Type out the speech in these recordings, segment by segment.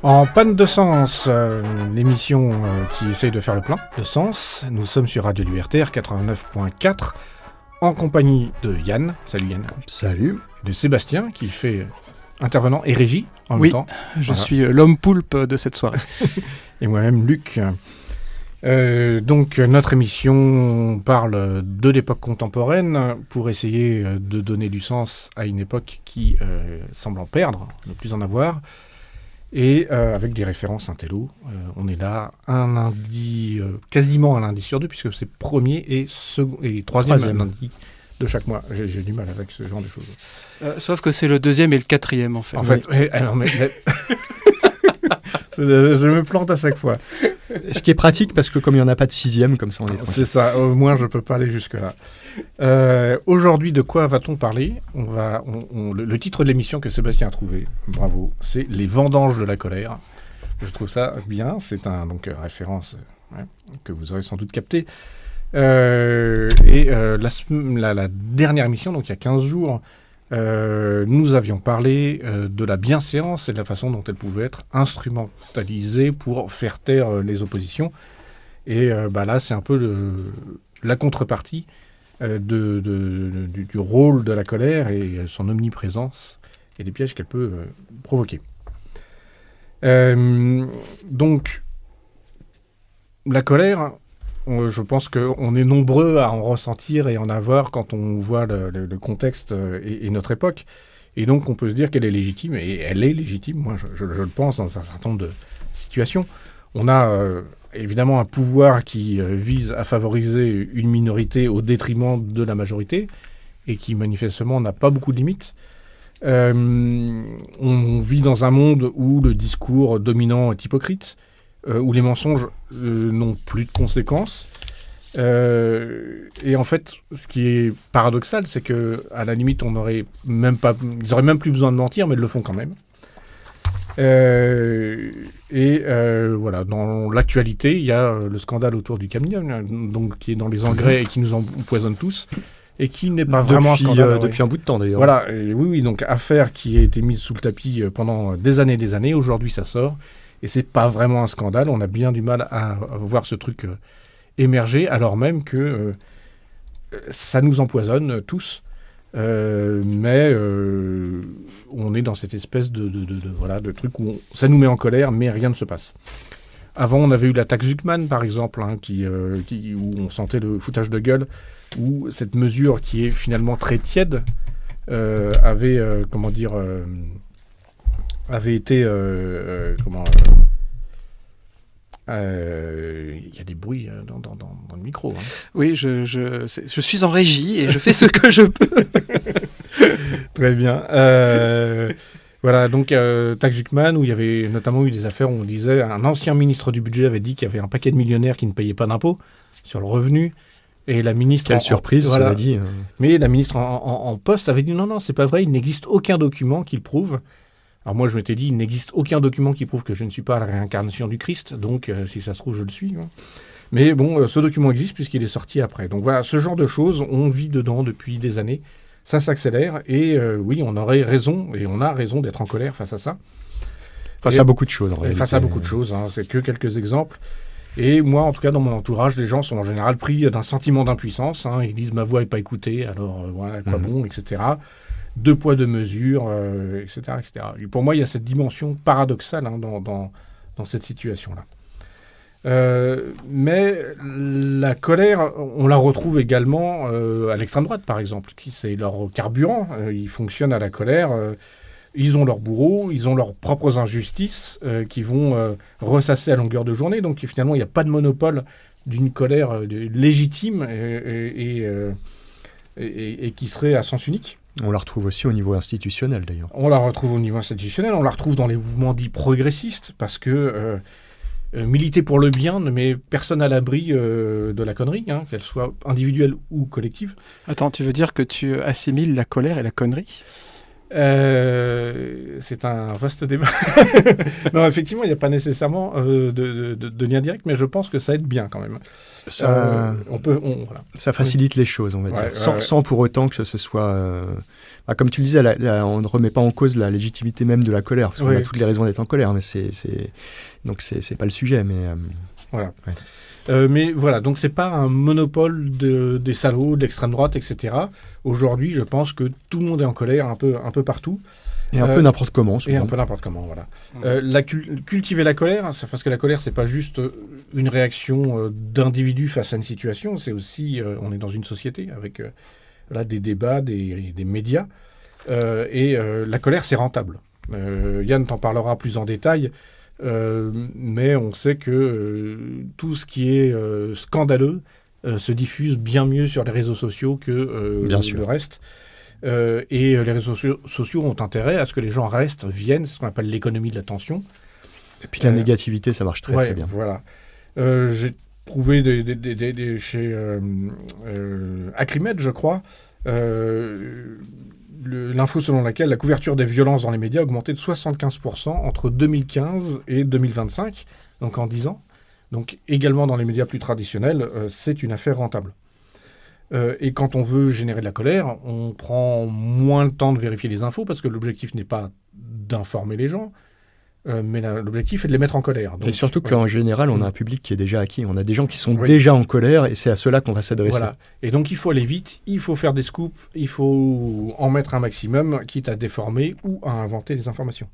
En panne de sens, l'émission qui essaye de faire le plein de sens. Nous sommes sur Radio URTR 89.4 en compagnie de Yann. Salut Yann. Salut. De Sébastien qui fait intervenant et régie en même temps. Je suis l'homme poulpe de cette soirée. Et moi-même Luc. Donc notre émission parle de l'époque contemporaine pour essayer de donner du sens à une époque qui semble en perdre, ne plus en avoir. Et avec des références intello, on est là un lundi, quasiment un lundi sur deux, puisque c'est premier et troisième lundi de chaque mois. J'ai du mal avec ce genre de choses. Sauf que c'est le deuxième et le quatrième, en fait. En fait, je me plante à chaque fois. Ce qui est pratique, parce que comme il n'y en a pas de sixième, comme ça on est tranquille. C'est ça, au moins je ne peux pas aller jusque-là. Aujourd'hui, de quoi va-t-on parler ? Le titre de l'émission que Sébastien a trouvé, bravo, c'est « Les vendanges de la colère ». Je trouve ça bien, c'est donc référence que vous aurez sans doute capté. La dernière émission, donc il y a 15 jours, nous avions parlé de la bienséance et de la façon dont elle pouvait être instrumentalisée pour faire taire les oppositions. Et là, c'est un peu la contrepartie du rôle de la colère et son omniprésence et les pièges qu'elle peut provoquer. Donc, la colère, je pense qu'on est nombreux à en ressentir et en avoir quand on voit le contexte et notre époque. Et donc, on peut se dire qu'elle est légitime, et elle est légitime, moi je le pense, dans un certain nombre de situations. On a évidemment un pouvoir qui vise à favoriser une minorité au détriment de la majorité, et qui manifestement n'a pas beaucoup de limites. On vit dans un monde où le discours dominant est hypocrite, où les mensonges n'ont plus de conséquences. Et en fait, ce qui est paradoxal, c'est qu'à la limite, ils n'auraient même plus besoin de mentir, mais ils le font quand même. Voilà, dans l'actualité, il y a le scandale autour du cadmium, donc qui est dans les engrais et qui nous empoisonne tous, et qui n'est pas vraiment un scandale. Depuis un bout de temps, d'ailleurs. Voilà, oui, donc affaire qui a été mise sous le tapis pendant des années. Aujourd'hui, ça sort. Et c'est pas vraiment un scandale. On a bien du mal à voir ce truc émerger, alors même que ça nous empoisonne tous. Mais on est dans cette espèce de truc où ça nous met en colère, mais rien ne se passe. Avant, on avait eu la taxe Zuckman, par exemple, où on sentait le foutage de gueule, où cette mesure qui est finalement très tiède avait été il y a des bruits dans le micro. Hein. Oui, je suis en régie et je fais ce que je peux. Très bien. Voilà, donc taxe Zuckman, où il y avait notamment eu des affaires où on disait, un ancien ministre du budget avait dit qu'il y avait un paquet de millionnaires qui ne payaient pas d'impôts sur le revenu. Et la ministre... Quelle surprise, voilà, cela dit. Mais la ministre en poste avait dit non, c'est pas vrai, il n'existe aucun document qui le prouve. Alors moi, je m'étais dit, il n'existe aucun document qui prouve que je ne suis pas la réincarnation du Christ, donc si ça se trouve, je le suis. Hein. Mais bon, ce document existe puisqu'il est sorti après. Donc voilà, ce genre de choses, on vit dedans depuis des années. Ça s'accélère et oui, on aurait raison, et on a raison d'être en colère face à ça. Face à beaucoup de choses, en réalité. Face à beaucoup de choses, hein, c'est que quelques exemples. Et moi, en tout cas, dans mon entourage, les gens sont en général pris d'un sentiment d'impuissance. Hein. Ils disent « ma voix n'est pas écoutée, alors voilà, quoi bon, etc. » Deux poids, deux mesures, etc., etc. Et pour moi, il y a cette dimension paradoxale hein, dans cette situation-là. Mais la colère, on la retrouve également à l'extrême droite, par exemple, qui c'est leur carburant. Ils fonctionnent à la colère. Ils ont leurs bourreaux, ils ont leurs propres injustices qui vont ressasser à longueur de journée. Donc finalement, il n'y a pas de monopole d'une colère légitime et qui serait à sens unique. On la retrouve aussi au niveau institutionnel, d'ailleurs. On la retrouve au niveau institutionnel, on la retrouve dans les mouvements dits progressistes, parce que militer pour le bien ne met personne à l'abri de la connerie, hein, qu'elle soit individuelle ou collective. Attends, tu veux dire que tu assimiles la colère et la connerie ? C'est un vaste débat. Non, effectivement, il n'y a pas nécessairement de lien direct, mais je pense que ça aide bien quand même. Ça, Voilà. ça facilite les choses, on va dire. Ouais, Sans pour autant que ce soit... comme tu le disais, on ne remet pas en cause la légitimité même de la colère, parce qu'on a toutes les raisons d'être en colère, mais donc c'est pas le sujet. Mais, voilà. Ouais. Mais voilà, donc c'est pas un monopole des salauds, de l'extrême droite, etc. Aujourd'hui, je pense que tout le monde est en colère un peu partout. Et un peu n'importe comment, souvent. Et un peu n'importe comment, voilà. Cultiver la colère, parce que la colère, c'est pas juste une réaction d'individu face à une situation, c'est aussi, on est dans une société avec des débats, des médias, et la colère, c'est rentable. Yann t'en parlera plus en détail, mais on sait que tout ce qui est scandaleux se diffuse bien mieux sur les réseaux sociaux que le reste. Et les réseaux sociaux ont intérêt à ce que les gens viennent, c'est ce qu'on appelle l'économie de l'attention. Et puis la négativité, ça marche très bien. Voilà. J'ai trouvé chez Acrimed, je crois, l'info selon laquelle la couverture des violences dans les médias a augmenté de 75% entre 2015 et 2025, donc en 10 ans. Donc également dans les médias plus traditionnels, c'est une affaire rentable. Et quand on veut générer de la colère, on prend moins le temps de vérifier les infos, parce que l'objectif n'est pas d'informer les gens, mais l'objectif est de les mettre en colère. Donc, et surtout qu'en général, on a un public qui est déjà acquis. On a des gens qui sont déjà en colère, et c'est à ceux-là qu'on va s'adresser. Voilà. Et donc il faut aller vite, il faut faire des scoops, il faut en mettre un maximum, quitte à déformer ou à inventer des informations.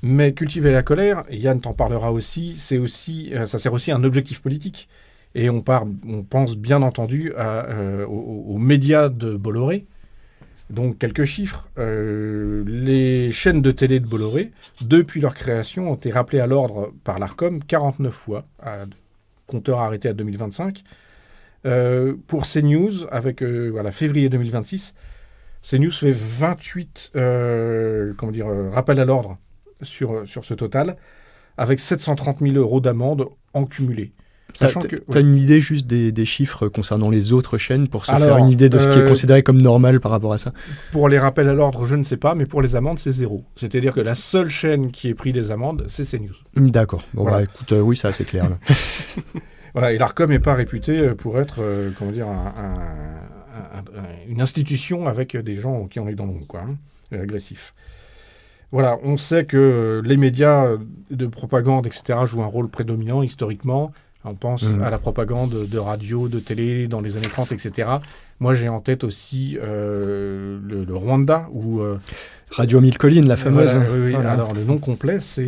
Mais cultiver la colère, Yann t'en parlera aussi, ça sert aussi à un objectif politique. Et on pense bien entendu aux médias de Bolloré. Donc quelques chiffres. Les chaînes de télé de Bolloré, depuis leur création, ont été rappelées à l'ordre par l'Arcom 49 fois, compteur arrêté à 2025. Pour CNews, avec février 2026, CNews fait 28 rappels à l'ordre sur ce total, avec 730 000 € d'amende en cumulé. T'as une idée juste des chiffres concernant les autres chaînes pour se faire une idée de ce qui est considéré comme normal par rapport à ça? Pour les rappels à l'ordre, je ne sais pas, mais pour les amendes, c'est 0. C'est-à-dire que la seule chaîne qui ait pris des amendes, c'est CNews. D'accord. Bon, voilà. Écoute, oui, c'est assez clair. Là. Voilà, et l'Arcom n'est pas réputé pour être, une institution avec des gens qui en est dans l'ombre, agressifs. Voilà, on sait que les médias de propagande, etc., jouent un rôle prédominant historiquement. On pense à la propagande de radio, de télé dans les années 30, etc. Moi, j'ai en tête aussi le Rwanda, où... Radio Mille Collines, la fameuse. Oui. Voilà. Alors, le nom complet, ça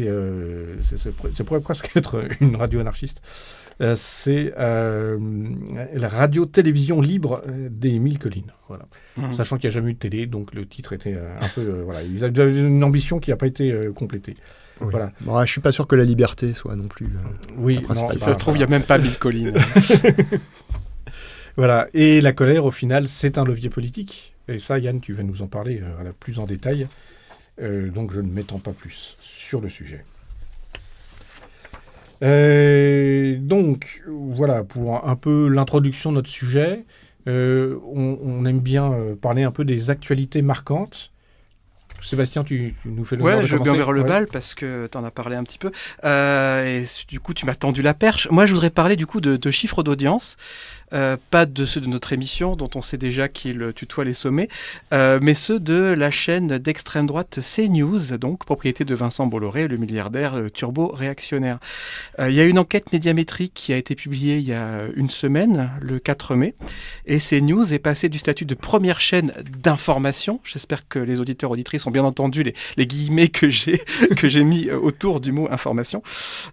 pourrait presque être une radio anarchiste. C'est la radio-télévision libre des Mille Collines. Voilà. Sachant qu'il n'y a jamais eu de télé, donc le titre était un peu... Ils avaient une ambition qui n'a pas été complétée. Oui. Voilà. Bon, je ne suis pas sûr que la liberté soit non plus oui, la principale. Ça se trouve, il n'y a même pas Mille Collines. Voilà. Et la colère, au final, c'est un levier politique. Et ça, Yann, tu vas nous en parler plus en détail. Donc, je ne m'étends pas plus sur le sujet. Donc, voilà, pour un peu l'introduction de notre sujet, on aime bien parler un peu des actualités marquantes. Sébastien, tu nous fais l'honneur de commencer. Je vais envers le bal parce que tu en as parlé un petit peu. Et du coup, tu m'as tendu la perche. Moi, je voudrais parler du coup de chiffres d'audience. Pas de ceux de notre émission, dont on sait déjà qu'il tutoie les sommets, mais ceux de la chaîne d'extrême droite CNews, donc propriété de Vincent Bolloré, le milliardaire turbo-réactionnaire. Il y a une enquête médiamétrique qui a été publiée il y a une semaine, le 4 mai, et CNews est passé du statut de première chaîne d'information. J'espère que les auditeurs auditrices ont bien entendu les guillemets que j'ai mis autour du mot information.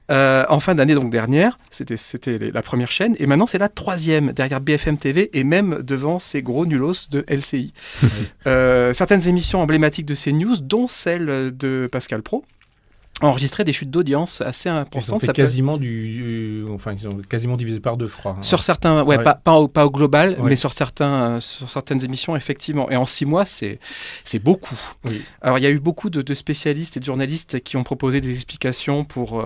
En fin d'année donc dernière, c'était la première chaîne, et maintenant c'est la troisième, derrière BFM TV et même devant ces gros nulos de LCI. Oui. Certaines émissions emblématiques de CNews, dont celle de Pascal Praud, enregistré des chutes d'audience assez Ils ont importantes. fait quasiment ils ont quasiment divisé par 2, je crois. Sur certains, Ouais. pas au global, Ouais. mais sur certaines émissions, effectivement. Et en 6 mois, c'est beaucoup. Oui. Alors, il y a eu beaucoup de spécialistes et de journalistes qui ont proposé des explications pour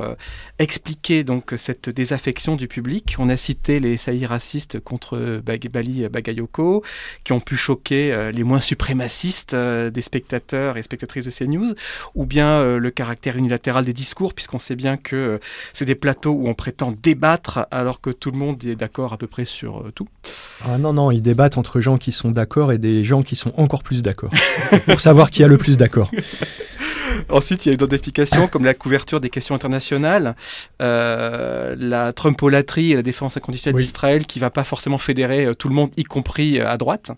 expliquer donc cette désaffection du public. On a cité les saillies racistes contre Bali Bagayoko, qui ont pu choquer les moins suprémacistes des spectateurs et spectatrices de CNews, ou bien le caractère unilatéral des discours, puisqu'on sait bien que c'est des plateaux où on prétend débattre alors que tout le monde est d'accord à peu près sur tout. Ah non, ils débattent entre gens qui sont d'accord et des gens qui sont encore plus d'accord, pour savoir qui a le plus d'accord. Ensuite, il y a eu d'autres explications, comme la couverture des questions internationales, la Trumpolatrie et la défense inconditionnelle d'Israël, qui ne va pas forcément fédérer tout le monde, y compris à droite.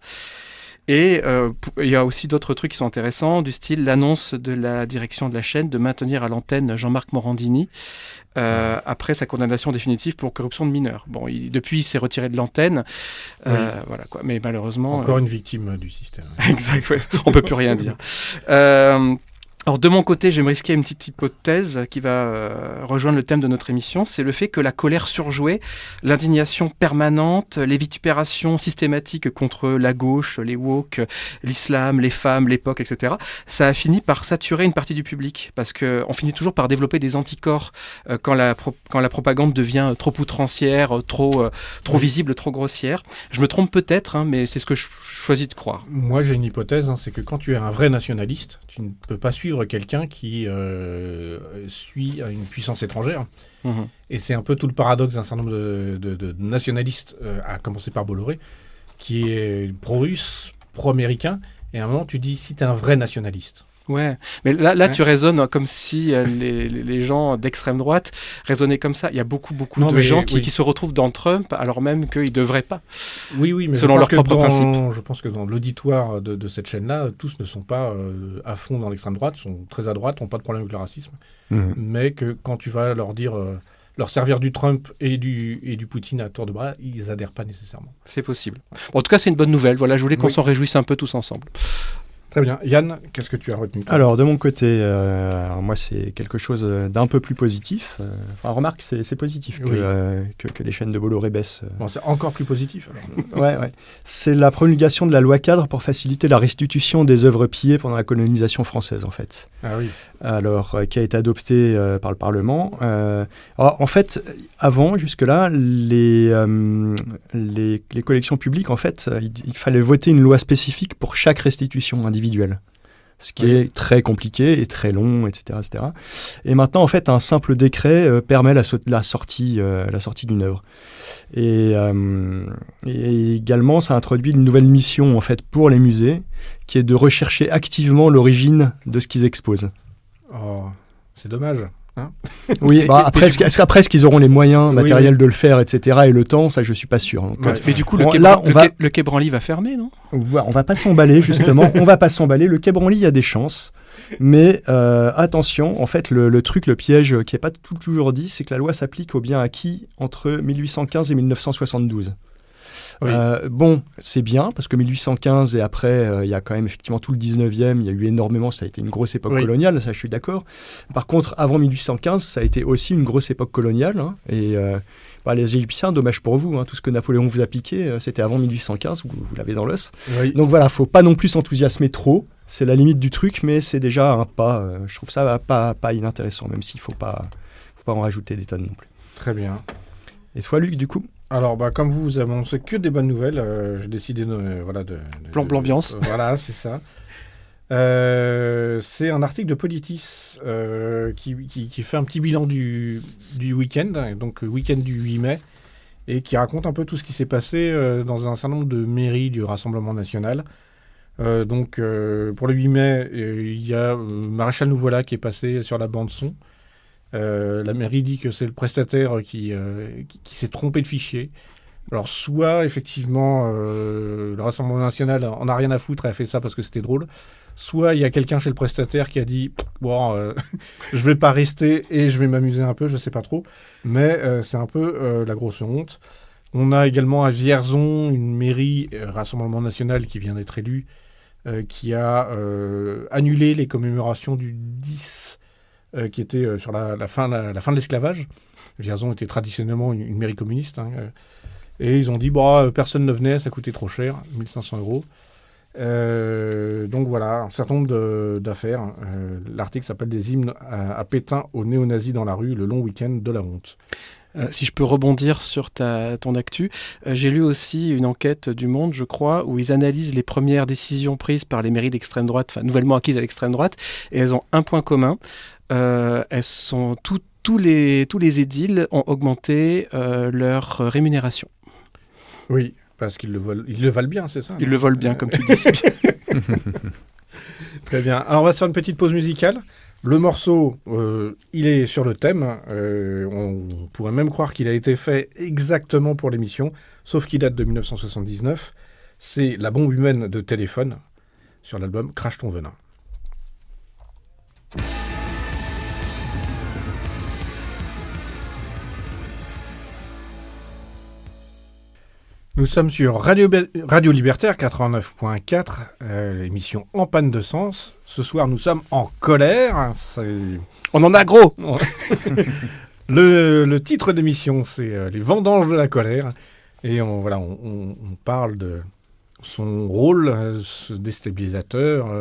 Et il y a aussi d'autres trucs qui sont intéressants, du style l'annonce de la direction de la chaîne de maintenir à l'antenne Jean-Marc Morandini après sa condamnation définitive pour corruption de mineurs. Bon, depuis, il s'est retiré de l'antenne. Voilà, quoi. Mais malheureusement... Encore une victime du système. Exact, ouais. On ne peut plus rien dire. Alors de mon côté, je vais me risquer une petite hypothèse qui va rejoindre le thème de notre émission, c'est le fait que la colère surjouée, l'indignation permanente, les vitupérations systématiques contre la gauche, les woke, l'islam, les femmes, l'époque, etc., ça a fini par saturer une partie du public, parce qu'on finit toujours par développer des anticorps quand la propagande devient trop outrancière, trop visible, trop grossière. Je me trompe peut-être, hein, mais c'est ce que je choisis de croire. Moi, j'ai une hypothèse, c'est que quand tu es un vrai nationaliste, tu ne peux pas suivre quelqu'un qui suit une puissance étrangère. Mmh. Et c'est un peu tout le paradoxe d'un certain nombre de nationalistes, à commencer par Bolloré, qui est pro-russe, pro-américain, et à un moment tu dis, si tu es un vrai nationaliste. Ouais, mais là tu raisonnes comme si les gens d'extrême droite raisonnaient comme ça. Il y a beaucoup de gens qui se retrouvent dans Trump alors même qu'ils ne devraient pas. Oui, mais selon leurs propres principes. Je pense que dans l'auditoire de cette chaîne-là, tous ne sont pas à fond dans l'extrême droite, sont très à droite, n'ont pas de problème avec le racisme. Mais que quand tu vas leur dire... leur servir du Trump et du Poutine à tour de bras, ils n'adhèrent pas nécessairement. C'est possible. Bon, en tout cas, c'est une bonne nouvelle. Voilà, je voulais qu'on s'en réjouisse un peu tous ensemble. Très bien. Yann, qu'est-ce que tu as retenu ? Alors, de mon côté, moi, c'est quelque chose d'un peu plus positif. Remarque, c'est positif que les chaînes de Bolloré baissent. Bon, c'est encore plus positif, alors. Ouais. C'est la promulgation de la loi cadre pour faciliter la restitution des œuvres pillées pendant la colonisation française, en fait. Ah oui. Alors, qui a été adoptée par le Parlement. Alors, en fait, avant, jusque-là, les collections publiques, en fait, il fallait voter une loi spécifique pour chaque restitution individuelle. Ce qui est très compliqué et très long, etc., etc. Et maintenant, en fait, un simple décret permet la sortie d'une œuvre. Et également, ça introduit une nouvelle mission, en fait, pour les musées, qui est de rechercher activement l'origine de ce qu'ils exposent. Oh, c'est dommage. Hein, oui, après, est-ce qu'ils auront les moyens matériels de le faire, etc., et le temps, ça, je suis pas sûr. Donc, mais du coup, le Quai Branly va fermer, non ? On va pas s'emballer, justement. On va pas s'emballer. Le Quai Branly, il y a des chances. Mais attention, en fait, le piège qui n'est pas toujours dit, c'est que la loi s'applique aux biens acquis entre 1815 et 1972. Oui. Bon, c'est bien, parce que 1815 et après, il y a quand même effectivement tout le 19e, il y a eu énormément, ça a été une grosse époque coloniale, ça je suis d'accord. Par contre, avant 1815, ça a été aussi une grosse époque coloniale, hein, et les Égyptiens, dommage pour vous, hein, tout ce que Napoléon vous a piqué, c'était avant 1815, vous l'avez dans l'os. Oui. Donc voilà, faut pas non plus s'enthousiasmer trop, c'est la limite du truc, mais c'est déjà un pas, je trouve ça pas inintéressant, même s'il faut pas en rajouter des tonnes non plus. Très bien. Et toi, Luc, du coup ? Alors, comme vous avez annoncé que des bonnes nouvelles, j'ai décidé de l'ambiance. Voilà, c'est ça. C'est un article de Politis qui fait un petit bilan du week-end, donc week-end du 8 mai, et qui raconte un peu tout ce qui s'est passé dans un certain nombre de mairies du Rassemblement national. Donc, pour le 8 mai, il y a Maréchal Nous-Voilà qui est passé sur la bande-son. La mairie dit que c'est le prestataire qui s'est trompé de fichier. Alors, soit, effectivement, le Rassemblement national en a rien à foutre et a fait ça parce que c'était drôle, soit il y a quelqu'un chez le prestataire qui a dit « Bon, je vais pas rester et je vais m'amuser un peu, je sais pas trop. » Mais c'est un peu la grosse honte. On a également à Vierzon une mairie Rassemblement national qui vient d'être élue, qui a annulé les commémorations du 10 qui était sur la fin de l'esclavage. Vierzon était traditionnellement une mairie communiste. Et ils ont dit, personne ne venait, ça coûtait trop cher, 1 500 €. Donc voilà, un certain nombre d'affaires. L'article s'appelle « Des hymnes à Pétain aux néo-nazis dans la rue, le long week-end de la honte ». Si je peux rebondir sur ton actu, j'ai lu aussi une enquête du Monde, je crois, où ils analysent les premières décisions prises par les mairies d'extrême droite, nouvellement acquises à l'extrême droite, et elles ont un point commun. Elles sont tous les édiles ont augmenté leur rémunération. Oui, parce qu'ils le valent bien, c'est ça? Ils le volent bien, comme tu dis. Très bien. Alors, on va se faire une petite pause musicale. Le morceau, il est sur le thème. On pourrait même croire qu'il a été fait exactement pour l'émission, sauf qu'il date de 1979. C'est La bombe humaine de Téléphone, sur l'album Crache ton venin. Nous sommes sur Radio Libertaire 89.4, l'émission En panne de sens. Ce soir, nous sommes en colère. On en a gros. Le titre d'émission, c'est Les vendanges de la colère. Et on parle de son rôle déstabilisateur,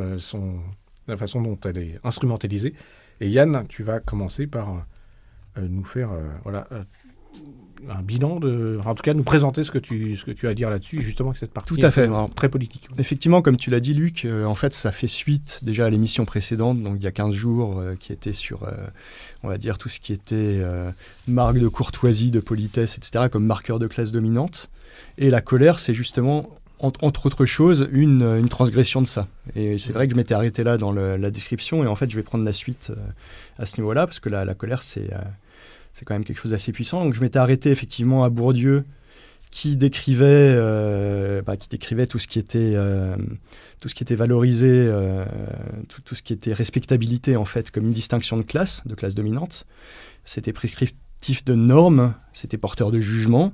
la façon dont elle est instrumentalisée. Et Yann, tu vas commencer par nous faire un bilan, en tout cas nous présenter ce que tu as à dire là-dessus, justement, que cette partie tout à fait. Très politique. Effectivement, comme tu l'as dit, Luc, en fait, ça fait suite déjà à l'émission précédente, donc il y a 15 jours, qui était sur, on va dire, tout ce qui était marque de courtoisie, de politesse, etc., comme marqueur de classe dominante. Et la colère, c'est justement, entre autres choses, une transgression de ça. Et c'est vrai que je m'étais arrêté là dans la description, et en fait, je vais prendre la suite à ce niveau-là, parce que la colère, c'est quand même quelque chose d'assez puissant. Donc je m'étais arrêté effectivement à Bourdieu, qui décrivait tout ce qui était valorisé, tout ce qui était respectabilité en fait, comme une distinction de classe dominante. C'était prescriptif de normes, c'était porteur de jugement.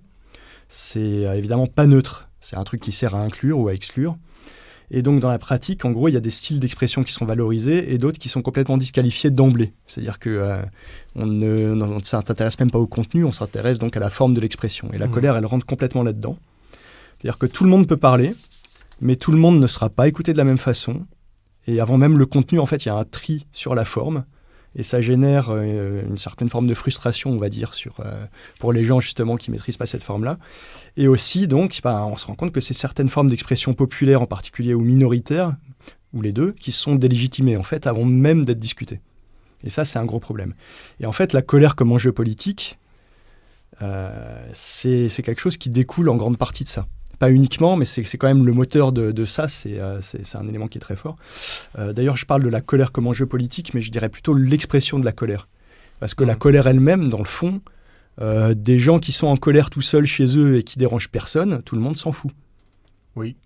C'est évidemment pas neutre. C'est un truc qui sert à inclure ou à exclure. Et donc, dans la pratique, en gros, il y a des styles d'expression qui sont valorisés et d'autres qui sont complètement disqualifiés d'emblée. C'est-à-dire qu'on ne s'intéresse même pas au contenu, on s'intéresse donc à la forme de l'expression. Et la colère, elle rentre complètement là-dedans. C'est-à-dire que tout le monde peut parler, mais tout le monde ne sera pas écouté de la même façon. Et avant même le contenu, en fait, il y a un tri sur la forme. Et ça génère une certaine forme de frustration, on va dire, pour les gens justement qui ne maîtrisent pas cette forme-là. Et aussi, donc, on se rend compte que c'est certaines formes d'expression populaire, en particulier ou minoritaires, ou les deux, qui sont délégitimées, en fait, avant même d'être discutées. Et ça, c'est un gros problème. Et en fait, la colère comme enjeu politique, c'est quelque chose qui découle en grande partie de ça. Pas uniquement, mais c'est quand même le moteur de ça, c'est un élément qui est très fort. D'ailleurs, je parle de la colère comme enjeu politique, mais je dirais plutôt l'expression de la colère. Parce que la colère elle-même, dans le fond, des gens qui sont en colère tout seuls chez eux et qui dérangent personne, tout le monde s'en fout. Oui.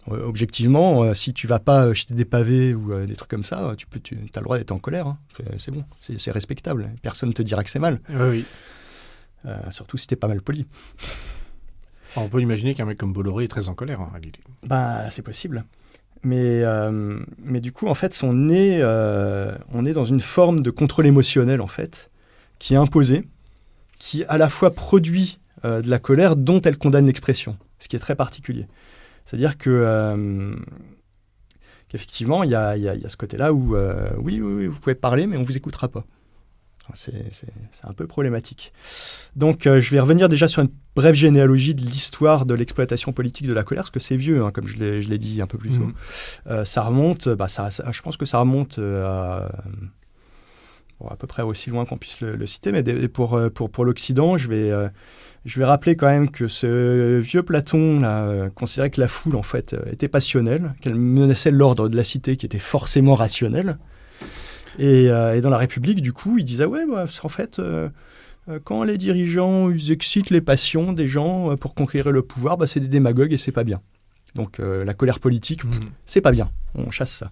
Objectivement, si tu vas pas jeter des pavés ou des trucs comme ça, tu as le droit d'être en colère. Hein. C'est bon, c'est respectable. Personne ne te dira que c'est mal. Oui. Surtout si t'es pas mal poli. On peut imaginer qu'un mec comme Bolloré est très en colère. C'est possible. Mais du coup, en fait, on est dans une forme de contrôle émotionnel, en fait, qui est imposée, qui à la fois produit de la colère dont elle condamne l'expression, ce qui est très particulier. C'est-à-dire qu'effectivement, il y a ce côté-là où, oui, vous pouvez parler, mais on ne vous écoutera pas. C'est un peu problématique. Donc, je vais revenir déjà sur une brève généalogie de l'histoire de l'exploitation politique de la colère, parce que c'est vieux, hein, comme je l'ai dit un peu plus tôt. Ça remonte, je pense que ça remonte à peu près aussi loin qu'on puisse le citer, mais pour l'Occident, je vais rappeler quand même que ce vieux Platon là, considérait que la foule, en fait, était passionnelle, qu'elle menaçait l'ordre de la cité qui était forcément rationnel. Et dans la République, du coup, il disait en fait, quand les dirigeants ils excitent les passions des gens pour conquérir le pouvoir, c'est des démagogues et c'est pas bien. Donc la colère politique, c'est pas bien. On chasse ça.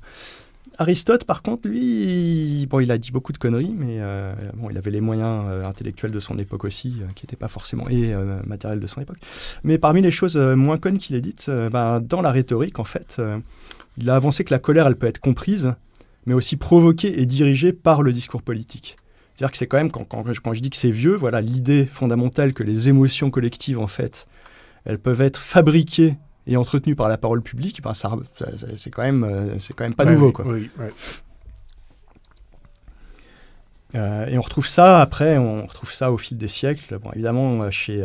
Aristote, par contre, lui, il a dit beaucoup de conneries, mais il avait les moyens intellectuels de son époque aussi, qui n'étaient pas forcément matériels de son époque. Mais parmi les choses moins connes qu'il ait dites, dans la rhétorique, en fait, il a avancé que la colère, elle peut être comprise mais aussi provoqués et dirigés par le discours politique. C'est-à-dire que c'est quand même, quand je dis que c'est vieux, voilà, l'idée fondamentale que les émotions collectives, en fait, elles peuvent être fabriquées et entretenues par la parole publique, ben c'est quand même pas nouveau, quoi. Oui, ouais. Et on retrouve ça après, au fil des siècles. Bon, évidemment, chez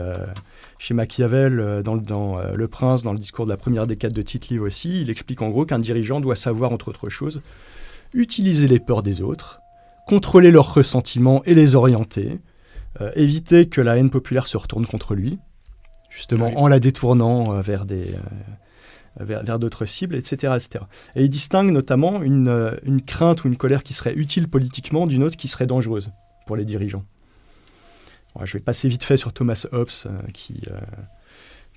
Machiavel, dans Le Prince, dans le discours de la première décade de Tite-Live aussi, il explique en gros qu'un dirigeant doit savoir, entre autres choses, utiliser les peurs des autres, contrôler leurs ressentiments et les orienter, éviter que la haine populaire se retourne contre lui, justement en la détournant vers d'autres cibles, etc., etc. Et il distingue notamment une crainte ou une colère qui serait utile politiquement d'une autre qui serait dangereuse pour les dirigeants. Bon, je vais passer vite fait sur Thomas Hobbes, qui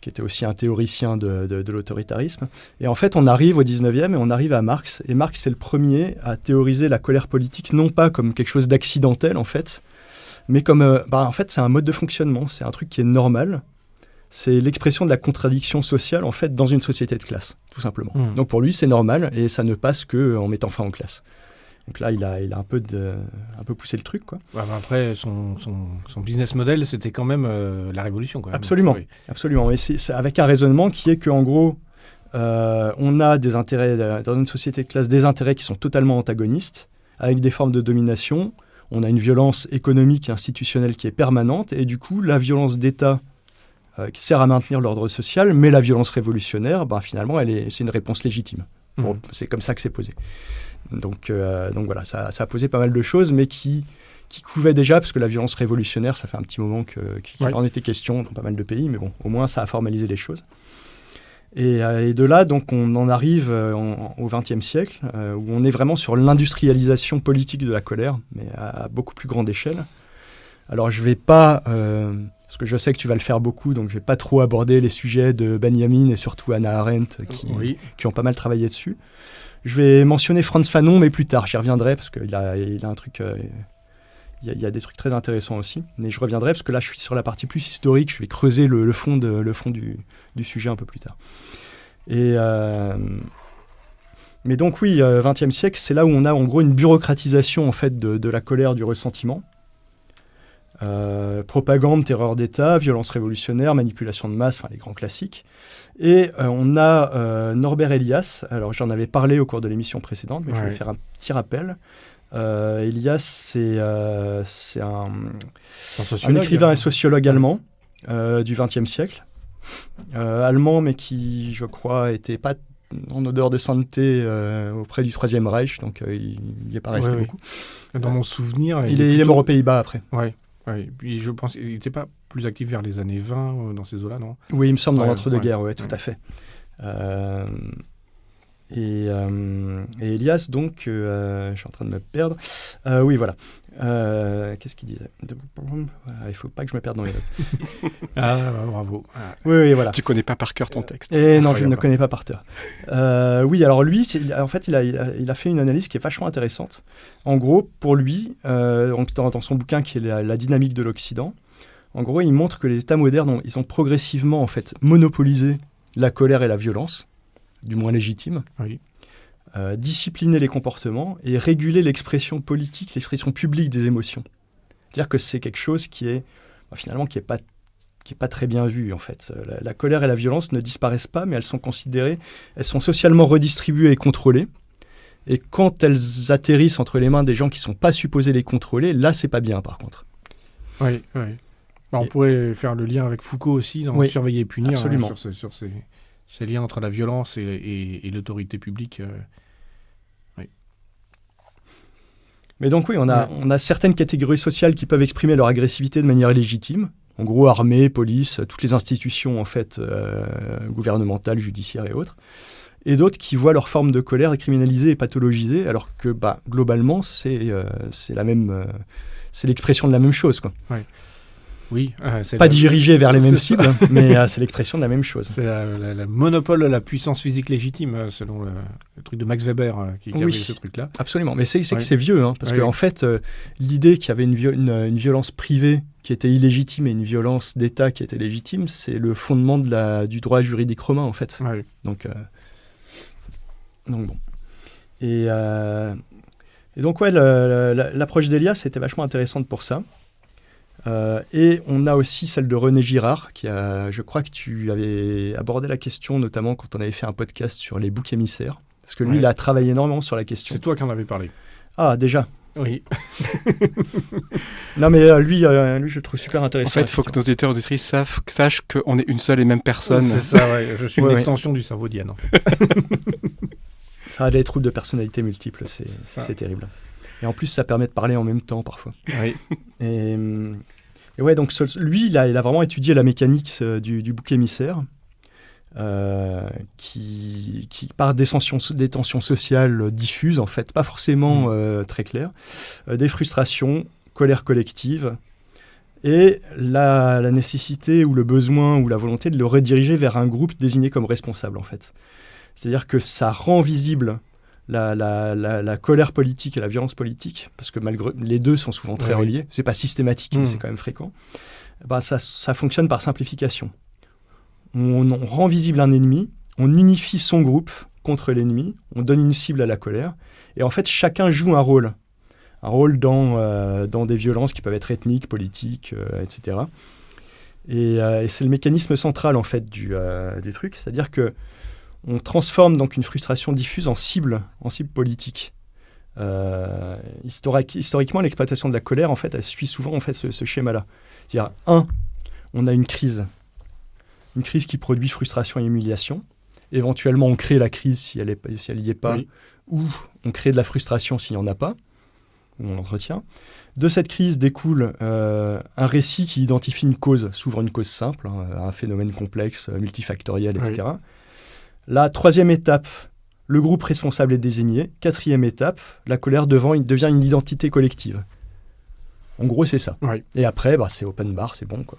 était aussi un théoricien de l'autoritarisme. Et en fait, on arrive au 19e et on arrive à Marx. Et Marx, c'est le premier à théoriser la colère politique, non pas comme quelque chose d'accidentel, en fait, mais comme... en fait, c'est un mode de fonctionnement, c'est un truc qui est normal. C'est l'expression de la contradiction sociale, en fait, dans une société de classe, tout simplement. Donc pour lui, c'est normal, et ça ne passe qu'en mettant fin aux classes. Donc là, il a un peu poussé le truc, quoi. Ouais, après, son business model, c'était quand même la révolution, quand même. Absolument, oui. Absolument. Mais c'est avec un raisonnement qui est qu'en gros, on a des intérêts, dans une société de classe, des intérêts qui sont totalement antagonistes, avec des formes de domination. On a une violence économique et institutionnelle qui est permanente, et du coup, la violence d'État qui sert à maintenir l'ordre social, mais la violence révolutionnaire, finalement, c'est une réponse légitime. C'est comme ça que c'est posé. Donc voilà, ça a posé pas mal de choses, mais qui couvaient déjà, parce que la violence révolutionnaire, ça fait un petit moment qu'il en était question dans pas mal de pays, mais bon, au moins ça a formalisé les choses. Et de là, donc, on en arrive au XXe siècle, où on est vraiment sur l'industrialisation politique de la colère, mais à beaucoup plus grande échelle. Alors, je ne vais pas, parce que je sais que tu vas le faire beaucoup, donc je ne vais pas trop aborder les sujets de Benjamin et surtout Hannah Arendt, qui ont pas mal travaillé dessus. Je vais mentionner Frantz Fanon, mais plus tard, j'y reviendrai, parce qu'il a un truc... Il y a des trucs très intéressants aussi, mais je reviendrai parce que là je suis sur la partie plus historique, je vais creuser le fond du sujet un peu plus tard. Mais donc oui, XXe siècle, c'est là où on a en gros une bureaucratisation en fait de la colère, du ressentiment. Propagande, terreur d'État, violence révolutionnaire, manipulation de masse, les grands classiques. Et on a Norbert Elias, alors j'en avais parlé au cours de l'émission précédente, mais je vais faire un petit rappel. Elias, c'est un écrivain et sociologue allemand du XXe siècle. Allemand, mais qui, je crois, n'était pas en odeur de sainteté auprès du Troisième Reich, donc il n'y est pas resté beaucoup. Dans mon souvenir... Il est mort aux Pays-Bas après. Oui. Puis je pense qu'il n'était pas plus actif vers les années 20, dans ces eaux-là, non ? Oui, il me semble, dans l'entre-deux-guerres, tout à fait. Et Elias, donc, je suis en train de me perdre. Oui, voilà. Qu'est-ce qu'il disait ? Il ne faut pas que je me perde dans les notes. Bravo. Oui, voilà. Tu ne connais pas par cœur ton texte. Non, je ne le connais pas par cœur. Oui, alors lui, en fait, il a fait une analyse qui est vachement intéressante. En gros, pour lui, dans son bouquin qui est la dynamique de l'Occident, en gros, il montre que les États modernes, ils ont progressivement en fait, monopolisé la colère et la violence, du moins légitime, discipliner les comportements et réguler l'expression politique, l'expression publique des émotions. C'est-à-dire que c'est quelque chose qui est finalement qui est pas très bien vu en fait. La colère et la violence ne disparaissent pas, mais elles sont considérées, elles sont socialement redistribuées et contrôlées. Et quand elles atterrissent entre les mains des gens qui sont pas supposés les contrôler, là c'est pas bien par contre. Oui. On pourrait faire le lien avec Foucault aussi dans Surveiller et punir, sur ces liens entre la violence et l'autorité publique. Mais donc oui, on a certaines catégories sociales qui peuvent exprimer leur agressivité de manière légitime. En gros, armée, police, toutes les institutions en fait, gouvernementales, judiciaires et autres. Et d'autres qui voient leur forme de colère criminalisée et pathologisée, alors que globalement, c'est l'expression de la même chose, quoi. Oui, pas dirigé vers les mêmes cibles, mais c'est l'expression de la même chose. C'est le monopole de la puissance physique légitime, selon le truc de Max Weber qui avait ce truc-là. Absolument, mais c'est que c'est vieux, parce qu'en fait, l'idée qu'il y avait une violence privée qui était illégitime et une violence d'État qui était légitime, c'est le fondement du droit juridique romain, en fait. Donc bon. Et donc, ouais, l'approche d'Elias était vachement intéressante pour ça. Et on a aussi celle de René Girard, je crois que tu avais abordé la question, notamment quand on avait fait un podcast sur les boucs émissaires. Parce que lui, il a travaillé énormément sur la question. C'est toi qui en avais parlé. Ah, déjà. Oui. Non, mais lui, je le trouve super intéressant. En fait, il faut que nos auditeurs et auditrices sachent qu'on est une seule et même personne. C'est ça, ouais. Je suis une extension du cerveau d'Yann, en fait. Ça a des troubles de personnalité multiples, c'est terrible. Et en plus, ça permet de parler en même temps, parfois. Oui. Et ouais, donc lui, il a vraiment étudié la mécanique du bouc émissaire, qui par des tensions sociales diffuses, en fait, pas forcément très claires, des frustrations, colère collective, et la nécessité ou le besoin ou la volonté de le rediriger vers un groupe désigné comme responsable, en fait. C'est-à-dire que ça rend visible la colère politique et la violence politique, parce que malgré les deux sont souvent très reliés, c'est pas systématique, mais c'est quand même fréquent, ça fonctionne par simplification. On rend visible un ennemi, on unifie son groupe contre l'ennemi, on donne une cible à la colère, et en fait chacun joue un rôle dans des violences qui peuvent être ethniques, politiques, etc. Et c'est le mécanisme central en fait du truc, c'est-à-dire que on transforme donc une frustration diffuse en cible politique. Historiquement, l'exploitation de la colère, en fait, elle suit souvent en fait ce schéma-là. C'est-à-dire, on a une crise qui produit frustration et humiliation. Éventuellement, on crée la crise si elle n'y est pas, ou on crée de la frustration s'il n'y en a pas, ou on l'entretient. De cette crise découle un récit qui identifie une cause, souvent une cause simple, un phénomène complexe, multifactoriel, etc. La troisième étape, le groupe responsable est désigné. Quatrième étape, la colère devient une identité collective. En gros, c'est ça. Oui. Et après, c'est open bar, c'est bon, quoi.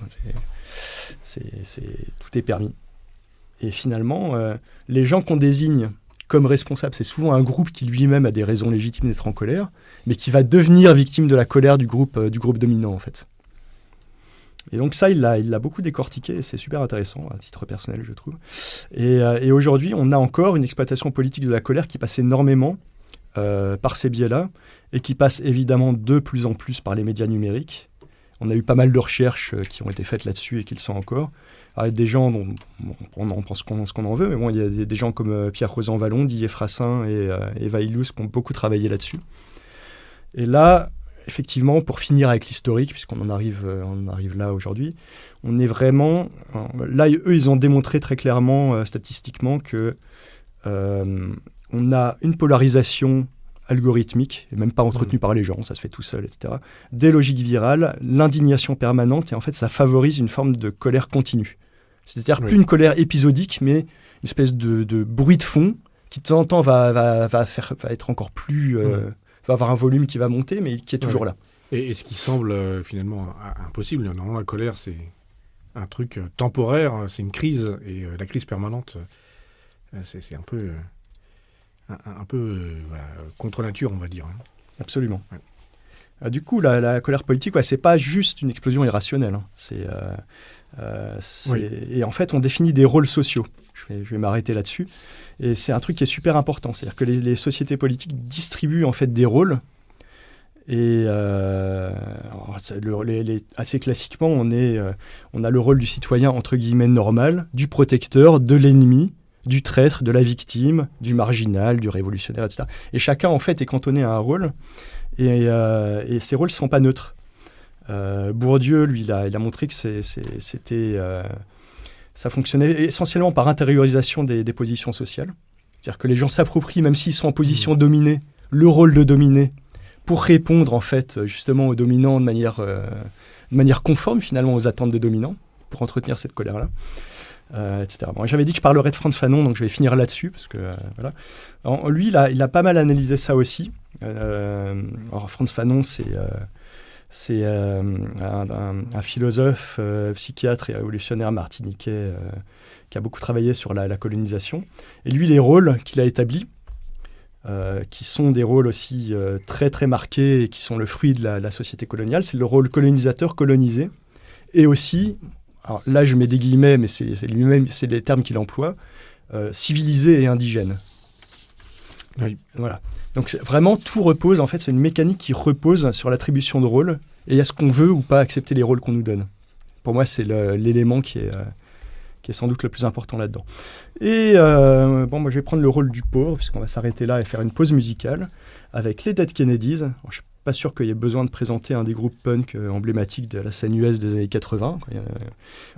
Tout est permis. Et finalement, les gens qu'on désigne comme responsables, c'est souvent un groupe qui lui-même a des raisons légitimes d'être en colère, mais qui va devenir victime de la colère du groupe dominant, en fait. Et donc ça, il l'a beaucoup décortiqué, et c'est super intéressant, à titre personnel, je trouve. Et aujourd'hui, on a encore une exploitation politique de la colère qui passe énormément par ces biais-là, et qui passe évidemment de plus en plus par les médias numériques. On a eu pas mal de recherches qui ont été faites là-dessus et qui le sont encore. Avec des gens dont on en pense ce qu'on en veut, mais bon, il y a des gens comme Pierre Rosanvallon, Didier Frassin et Eva Illouz qui ont beaucoup travaillé là-dessus. Et là, effectivement, pour finir avec l'historique, puisqu'on en arrive là aujourd'hui, on est vraiment... Là, eux, ils ont démontré très clairement, statistiquement, que on a une polarisation algorithmique, et même pas entretenue par les gens, ça se fait tout seul, etc. Des logiques virales, l'indignation permanente, et en fait, ça favorise une forme de colère continue. C'est-à-dire plus une colère épisodique, mais une espèce de bruit de fond qui, de temps en temps, va être encore plus... va avoir un volume qui va monter, mais qui est toujours là. Et ce qui semble finalement impossible. Normalement, la colère, c'est un truc temporaire, c'est une crise, et la crise permanente, c'est un peu... voilà, contre nature, on va dire. Absolument. Ouais. Du coup, la colère politique, c'est pas juste une explosion irrationnelle. Et en fait, on définit des rôles sociaux. Je vais m'arrêter là-dessus. Et c'est un truc qui est super important. C'est-à-dire que les sociétés politiques distribuent en fait des rôles. Et assez classiquement, on a le rôle du citoyen, entre guillemets, normal, du protecteur, de l'ennemi, du traître, de la victime, du marginal, du révolutionnaire, etc. Et chacun, en fait, est cantonné à un rôle, et ces rôles ne sont pas neutres. Bourdieu, lui, il a montré que ça fonctionnait essentiellement par intériorisation des positions sociales. C'est-à-dire que les gens s'approprient, même s'ils sont en position dominée, le rôle de dominer, pour répondre, en fait, justement aux dominants de manière conforme, finalement, aux attentes des dominants, pour entretenir cette colère-là. Etc. Bon, j'avais dit que je parlerais de Frantz Fanon, donc je vais finir là-dessus, parce que voilà. Alors, lui, il a pas mal analysé ça aussi. Alors, Frantz Fanon, c'est un philosophe, psychiatre et révolutionnaire martiniquais qui a beaucoup travaillé sur la colonisation. Et lui, les rôles qu'il a établis, qui sont des rôles aussi très très marqués et qui sont le fruit de la société coloniale, c'est le rôle colonisateur-colonisé, et aussi... Alors là, je mets des guillemets, mais c'est lui-même, c'est les termes qu'il emploie, civilisé et indigène. Oui. Voilà. Donc vraiment, tout repose, en fait, c'est une mécanique qui repose sur l'attribution de rôles et est-ce qu'on veut ou pas accepter les rôles qu'on nous donne. Pour moi, c'est l'élément qui est sans doute le plus important là-dedans. Et moi, je vais prendre le rôle du pauvre, puisqu'on va s'arrêter là et faire une pause musicale avec les Dead Kennedys. Alors, je ne suis pas sûr qu'il y ait besoin de présenter un des groupes punk emblématiques de la scène US des années 80.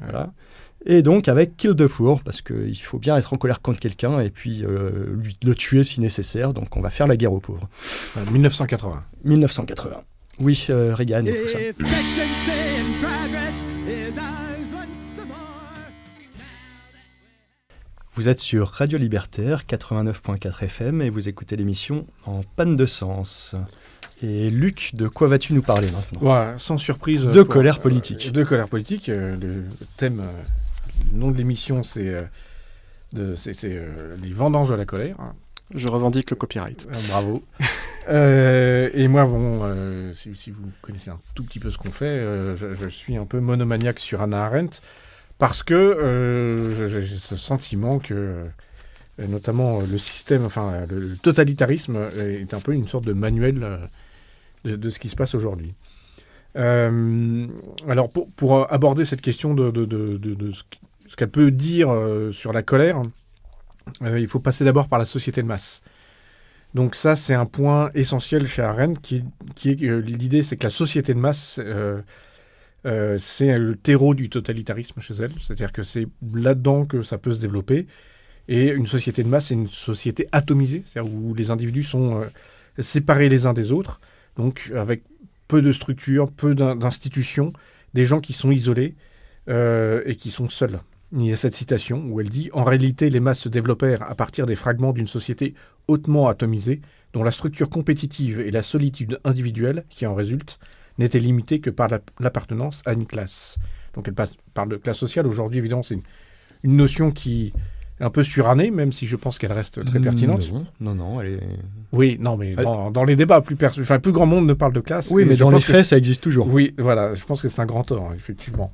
Voilà. Et donc avec Kill the Poor, parce qu'il faut bien être en colère contre quelqu'un et puis le tuer si nécessaire. Donc on va faire la guerre aux pauvres. 1980. 1980. Oui, Reagan et tout ça. Vous êtes sur Radio Libertaire 89.4 FM et vous écoutez l'émission En panne de sens. Et Luc, de quoi vas-tu nous parler maintenant ? Ouais, sans surprise. De colère politique. De colère politique. Le thème, le nom de l'émission, c'est les vendanges de la colère. Je revendique le copyright. Bravo. Et moi, si vous connaissez un tout petit peu ce qu'on fait, je suis un peu monomaniaque sur Hannah Arendt. Parce que j'ai ce sentiment que, notamment le système, enfin le totalitarisme est un peu une sorte de manuel de ce qui se passe aujourd'hui. Alors pour aborder cette question de ce qu'elle peut dire sur la colère, il faut passer d'abord par la société de masse. Donc ça, c'est un point essentiel chez Arendt, qui est l'idée, c'est que la société de masse... c'est le terreau du totalitarisme chez elle, c'est-à-dire que c'est là-dedans que ça peut se développer. Et une société de masse, c'est une société atomisée, c'est-à-dire où les individus sont séparés les uns des autres, donc avec peu de structures, peu d'institutions, des gens qui sont isolés et qui sont seuls. Il y a cette citation où elle dit « En réalité, les masses se développèrent à partir des fragments d'une société hautement atomisée, dont la structure compétitive et la solitude individuelle qui en résultent n'était limitée que par l'appartenance à une classe. » Donc elle parle de classe sociale. Aujourd'hui, évidemment, c'est une notion qui est un peu surannée, même si je pense qu'elle reste très pertinente. Non, elle est... Oui, non, mais dans les débats, plus grand monde ne parle de classe. Oui, mais dans les faits, ça existe toujours. Oui, voilà, je pense que c'est un grand tort, effectivement.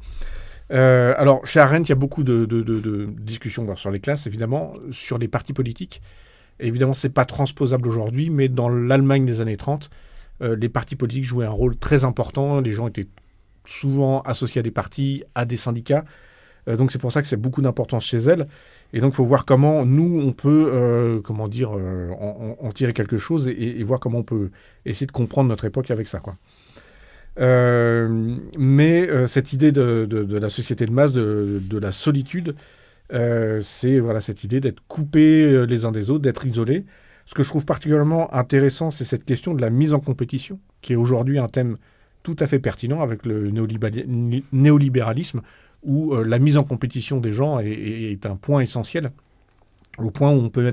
Alors, chez Arendt, il y a beaucoup de discussions sur les classes, évidemment, sur les partis politiques. Et évidemment, ce n'est pas transposable aujourd'hui, mais dans l'Allemagne des années 30, les partis politiques jouaient un rôle très important. Les gens étaient souvent associés à des partis, à des syndicats. Donc c'est pour ça que c'est beaucoup d'importance chez elle. Et donc il faut voir comment nous, on peut en tirer quelque chose et voir comment on peut essayer de comprendre notre époque avec ça, quoi. Mais cette idée de la société de masse, de la solitude, c'est cette idée d'être coupés les uns des autres, d'être isolés. Ce que je trouve particulièrement intéressant, c'est cette question de la mise en compétition, qui est aujourd'hui un thème tout à fait pertinent avec le néolibéralisme, où la mise en compétition des gens est un point essentiel, au point où on peut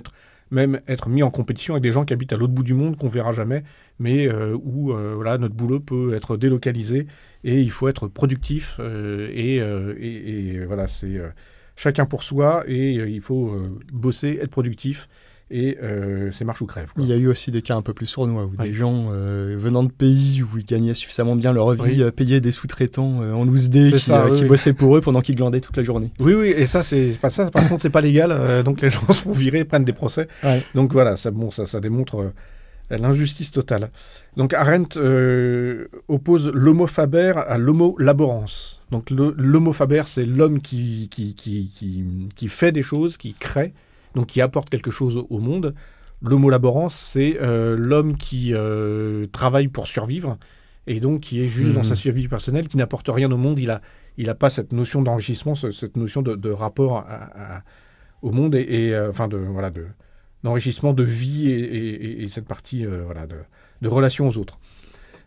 même être mis en compétition avec des gens qui habitent à l'autre bout du monde, qu'on ne verra jamais, mais où notre boulot peut être délocalisé, et il faut être productif, c'est chacun pour soi, et il faut bosser, être productif, et c'est marche ou crève, quoi. Il y a eu aussi des cas un peu plus sournois où des gens venant de pays où ils gagnaient suffisamment bien leur vie payaient des sous-traitants en loose day qui bossaient pour eux pendant qu'ils glandaient toute la journée. Oui, et ça, c'est pas ça. Par contre, c'est pas légal. Donc les gens se font virer, prennent des procès. Ouais. Donc voilà, ça démontre l'injustice totale. Donc Arendt oppose l'homo faber à l'homo laborans. Donc l'homo faber, c'est l'homme qui fait des choses, qui crée, donc qui apporte quelque chose au monde. L'homo laborans, c'est l'homme qui travaille pour survivre, et donc qui est juste dans sa survie personnelle, qui n'apporte rien au monde. Il a pas cette notion d'enrichissement, cette notion de rapport au monde, d'enrichissement de vie, et cette partie de relation aux autres.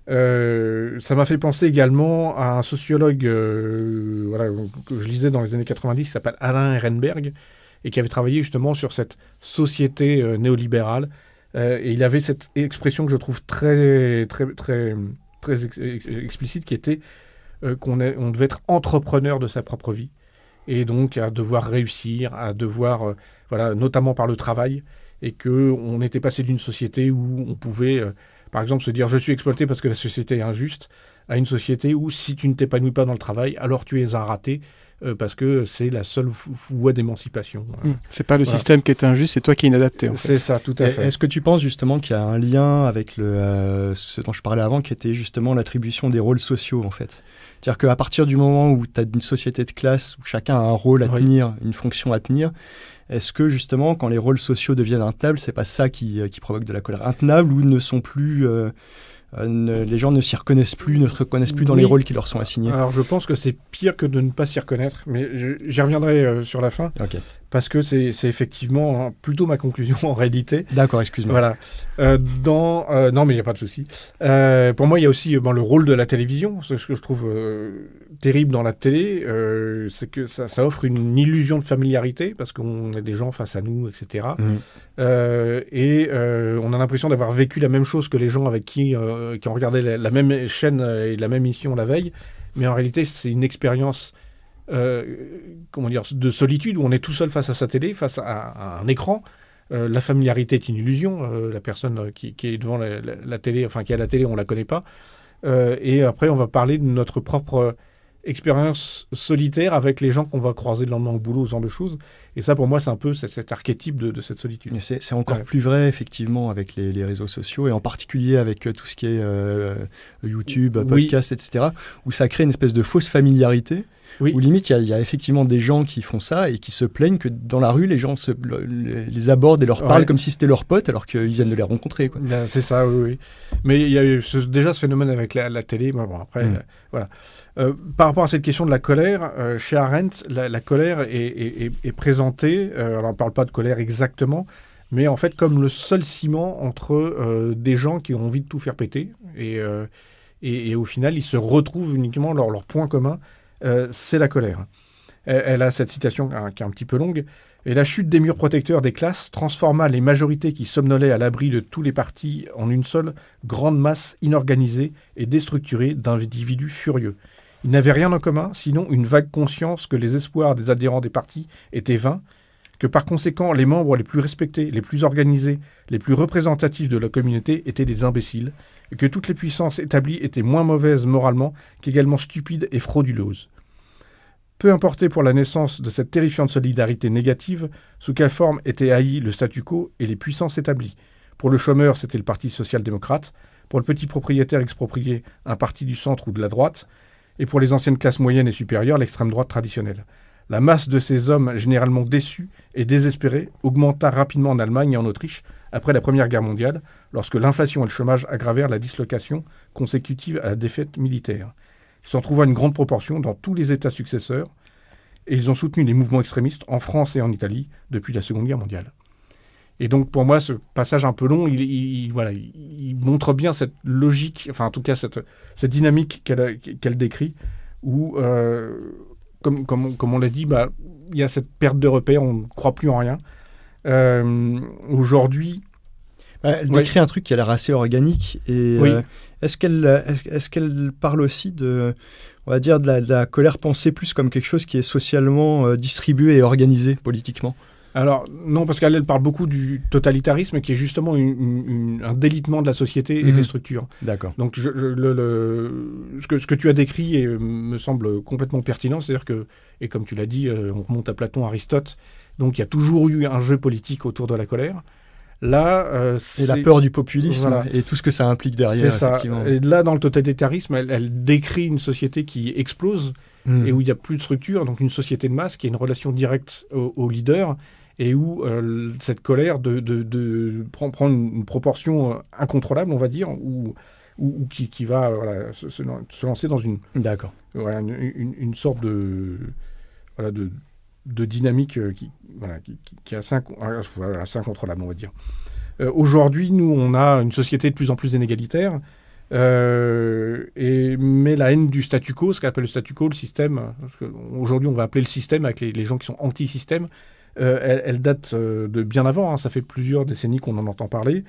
Ça m'a fait penser également à un sociologue que je lisais dans les années 90, qui s'appelle Alain Ehrenberg, et qui avait travaillé justement sur cette société néolibérale. Et il avait cette expression que je trouve très, très, très, très explicite, qui était qu'on devait être entrepreneur de sa propre vie, et donc à devoir réussir, à devoir, notamment par le travail, et qu'on était passé d'une société où on pouvait, par exemple, se dire « je suis exploité parce que la société est injuste », à une société où si tu ne t'épanouis pas dans le travail, alors tu es un raté, parce que c'est la seule voie d'émancipation. C'est pas le système qui est injuste, c'est toi qui es inadapté. En fait. C'est ça, tout à fait. Est-ce que tu penses justement qu'il y a un lien avec ce dont je parlais avant, qui était justement l'attribution des rôles sociaux, en fait? C'est-à-dire qu'à partir du moment où tu as une société de classe, où chacun a un rôle à tenir, une fonction à tenir, est-ce que justement, quand les rôles sociaux deviennent intenables, c'est pas ça qui provoque de la colère? Intenables ou ne sont plus... les gens ne s'y reconnaissent plus, ne se reconnaissent plus dans les rôles qui leur sont assignés. Alors je pense que c'est pire que de ne pas s'y reconnaître, mais j'y reviendrai sur la fin, parce que c'est effectivement plutôt ma conclusion en réalité. D'accord, excuse-moi. Voilà. Non, mais il n'y a pas de souci. Pour moi, il y a aussi le rôle de la télévision. Ce que je trouve terrible dans la télé, c'est que ça offre une illusion de familiarité, parce qu'on a des gens face à nous, etc. On a l'impression d'avoir vécu la même chose que les gens avec qui ont regardé la même chaîne et la même émission la veille, mais en réalité c'est une expérience de solitude où on est tout seul face à sa télé, face à un écran. La familiarité est une illusion, la personne qui est devant la télé, enfin qui est à la télé, on la connaît pas, et après on va parler de notre propre expérience solitaire avec les gens qu'on va croiser le lendemain au boulot, ce genre de choses. Et ça, pour moi, c'est un peu cet archétype de cette solitude. C'est encore plus vrai, effectivement, avec les réseaux sociaux, et en particulier avec tout ce qui est YouTube, podcast, etc., où ça crée une espèce de fausse familiarité, où limite, il y a effectivement des gens qui font ça et qui se plaignent que dans la rue, les gens les abordent et leur parlent comme si c'était leurs potes, alors qu'ils viennent de les rencontrer. Quoi. C'est ça, oui. Mais il y a eu déjà ce phénomène avec la télé. Bon, après, voilà. Par rapport à cette question de la colère, chez Arendt, la colère est présentée, alors on ne parle pas de colère exactement, mais en fait comme le seul ciment entre des gens qui ont envie de tout faire péter, et au final ils se retrouvent uniquement, leur point commun, c'est la colère. Elle a cette citation qui est un petit peu longue. Et la chute des murs protecteurs des classes transforma les majorités qui somnolaient à l'abri de tous les partis en une seule grande masse inorganisée et déstructurée d'individus furieux. Ils n'avaient rien en commun, sinon une vague conscience que les espoirs des adhérents des partis étaient vains, que par conséquent les membres les plus respectés, les plus organisés, les plus représentatifs de la communauté étaient des imbéciles, et que toutes les puissances établies étaient moins mauvaises moralement qu'également stupides et frauduleuses. Peu importait pour la naissance de cette terrifiante solidarité négative, sous quelle forme était haï le statu quo et les puissances établies. Pour le chômeur, c'était le Parti social-démocrate, pour le petit propriétaire exproprié, un parti du centre ou de la droite, et pour les anciennes classes moyennes et supérieures, l'extrême droite traditionnelle. La masse de ces hommes, généralement déçus et désespérés, augmenta rapidement en Allemagne et en Autriche après la Première Guerre mondiale, lorsque l'inflation et le chômage aggravèrent la dislocation consécutive à la défaite militaire. Il s'en trouva une grande proportion dans tous les États successeurs, et ils ont soutenu les mouvements extrémistes en France et en Italie depuis la Seconde Guerre mondiale. Et donc pour moi, ce passage un peu long, il montre bien cette logique, enfin en tout cas cette dynamique qu'elle décrit, où, comme on l'a dit, il y a cette perte de repères, on ne croit plus en rien. Aujourd'hui... elle décrit un truc qui a l'air assez organique. Et est-ce qu'elle parle aussi de la colère pensée plus comme quelque chose qui est socialement distribué et organisé politiquement? Alors, non, parce qu'elle parle beaucoup du totalitarisme, qui est justement un délitement de la société et des structures. D'accord. Donc, ce que tu as décrit me semble complètement pertinent. C'est-à-dire que, et comme tu l'as dit, on remonte à Platon, Aristote, donc il y a toujours eu un jeu politique autour de la colère. Là, et la peur du populisme, et tout ce que ça implique derrière. C'est ça. Et là, dans le totalitarisme, elle décrit une société qui explose et où il n'y a plus de structure, donc une société de masse qui a une relation directe au leader, et où cette colère prend une proportion incontrôlable, on va dire, ou qui va se lancer dans une sorte de dynamique qui est assez incontrôlable, on va dire. Aujourd'hui, nous, on a une société de plus en plus inégalitaire, mais la haine du statu quo, ce qu'on appelle le statu quo, le système, aujourd'hui on va appeler le système avec les gens qui sont anti-système, elle date de bien avant, ça fait plusieurs décennies qu'on en entend parler.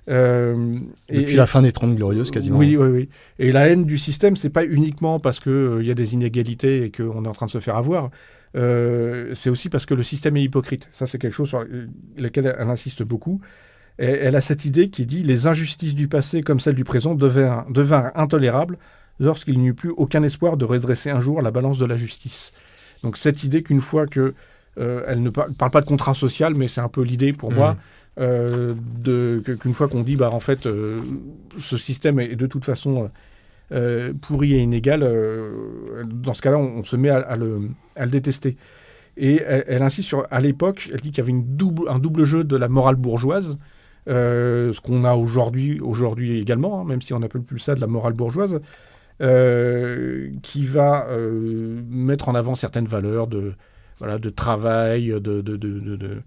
Depuis la fin des 30 Glorieuses, quasiment. Oui. Et la haine du système, c'est pas uniquement parce qu'il y a des inégalités et qu'on est en train de se faire avoir. C'est aussi parce que le système est hypocrite. Ça, c'est quelque chose sur lequel elle insiste beaucoup. Elle a cette idée qui dit « Les injustices du passé comme celles du présent devinrent intolérables lorsqu'il n'y eut plus aucun espoir de redresser un jour la balance de la justice. Donc cette idée qu'une fois que elle ne parle pas de contrat social, mais c'est un peu l'idée pour moi qu'une fois qu'on dit en fait ce système est de toute façon pourri et inégal, dans ce cas-là on se met à le détester. Et elle insiste sur, à l'époque, elle dit qu'il y avait un double jeu de la morale bourgeoise, ce qu'on a aujourd'hui également, même si on n'appelle plus ça de la morale bourgeoise, qui va mettre en avant certaines valeurs de travail, de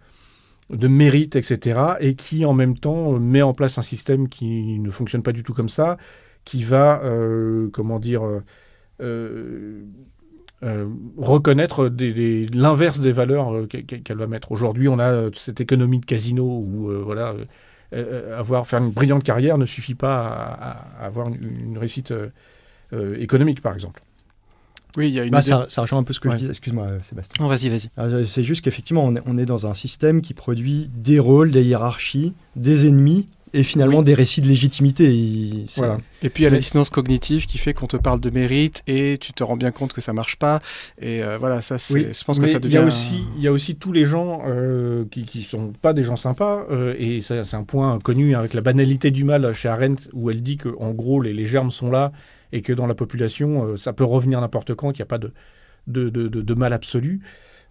mérite, etc., et qui en même temps met en place un système qui ne fonctionne pas du tout comme ça, qui va, reconnaître l'inverse des valeurs qu'elle va mettre. Aujourd'hui, on a cette économie de casino où faire une brillante carrière ne suffit pas à avoir une réussite économique, par exemple. Oui, il y a une ça rejoint un peu ce que je disais. Excuse-moi, Sébastien. Non, vas-y. Alors, c'est juste qu'effectivement, on est dans un système qui produit des rôles, des hiérarchies, des ennemis et finalement des récits de légitimité. Voilà. Et puis il y a la dissonance cognitive qui fait qu'on te parle de mérite et tu te rends bien compte que ça marche pas. Et ça, je pense que ça devient... Il y a aussi tous les gens qui sont pas des gens sympas. Et c'est un point connu avec la banalité du mal chez Arendt, où elle dit qu'en gros, les germes sont là et que dans la population, ça peut revenir n'importe quand, qu'il n'y a pas de mal absolu.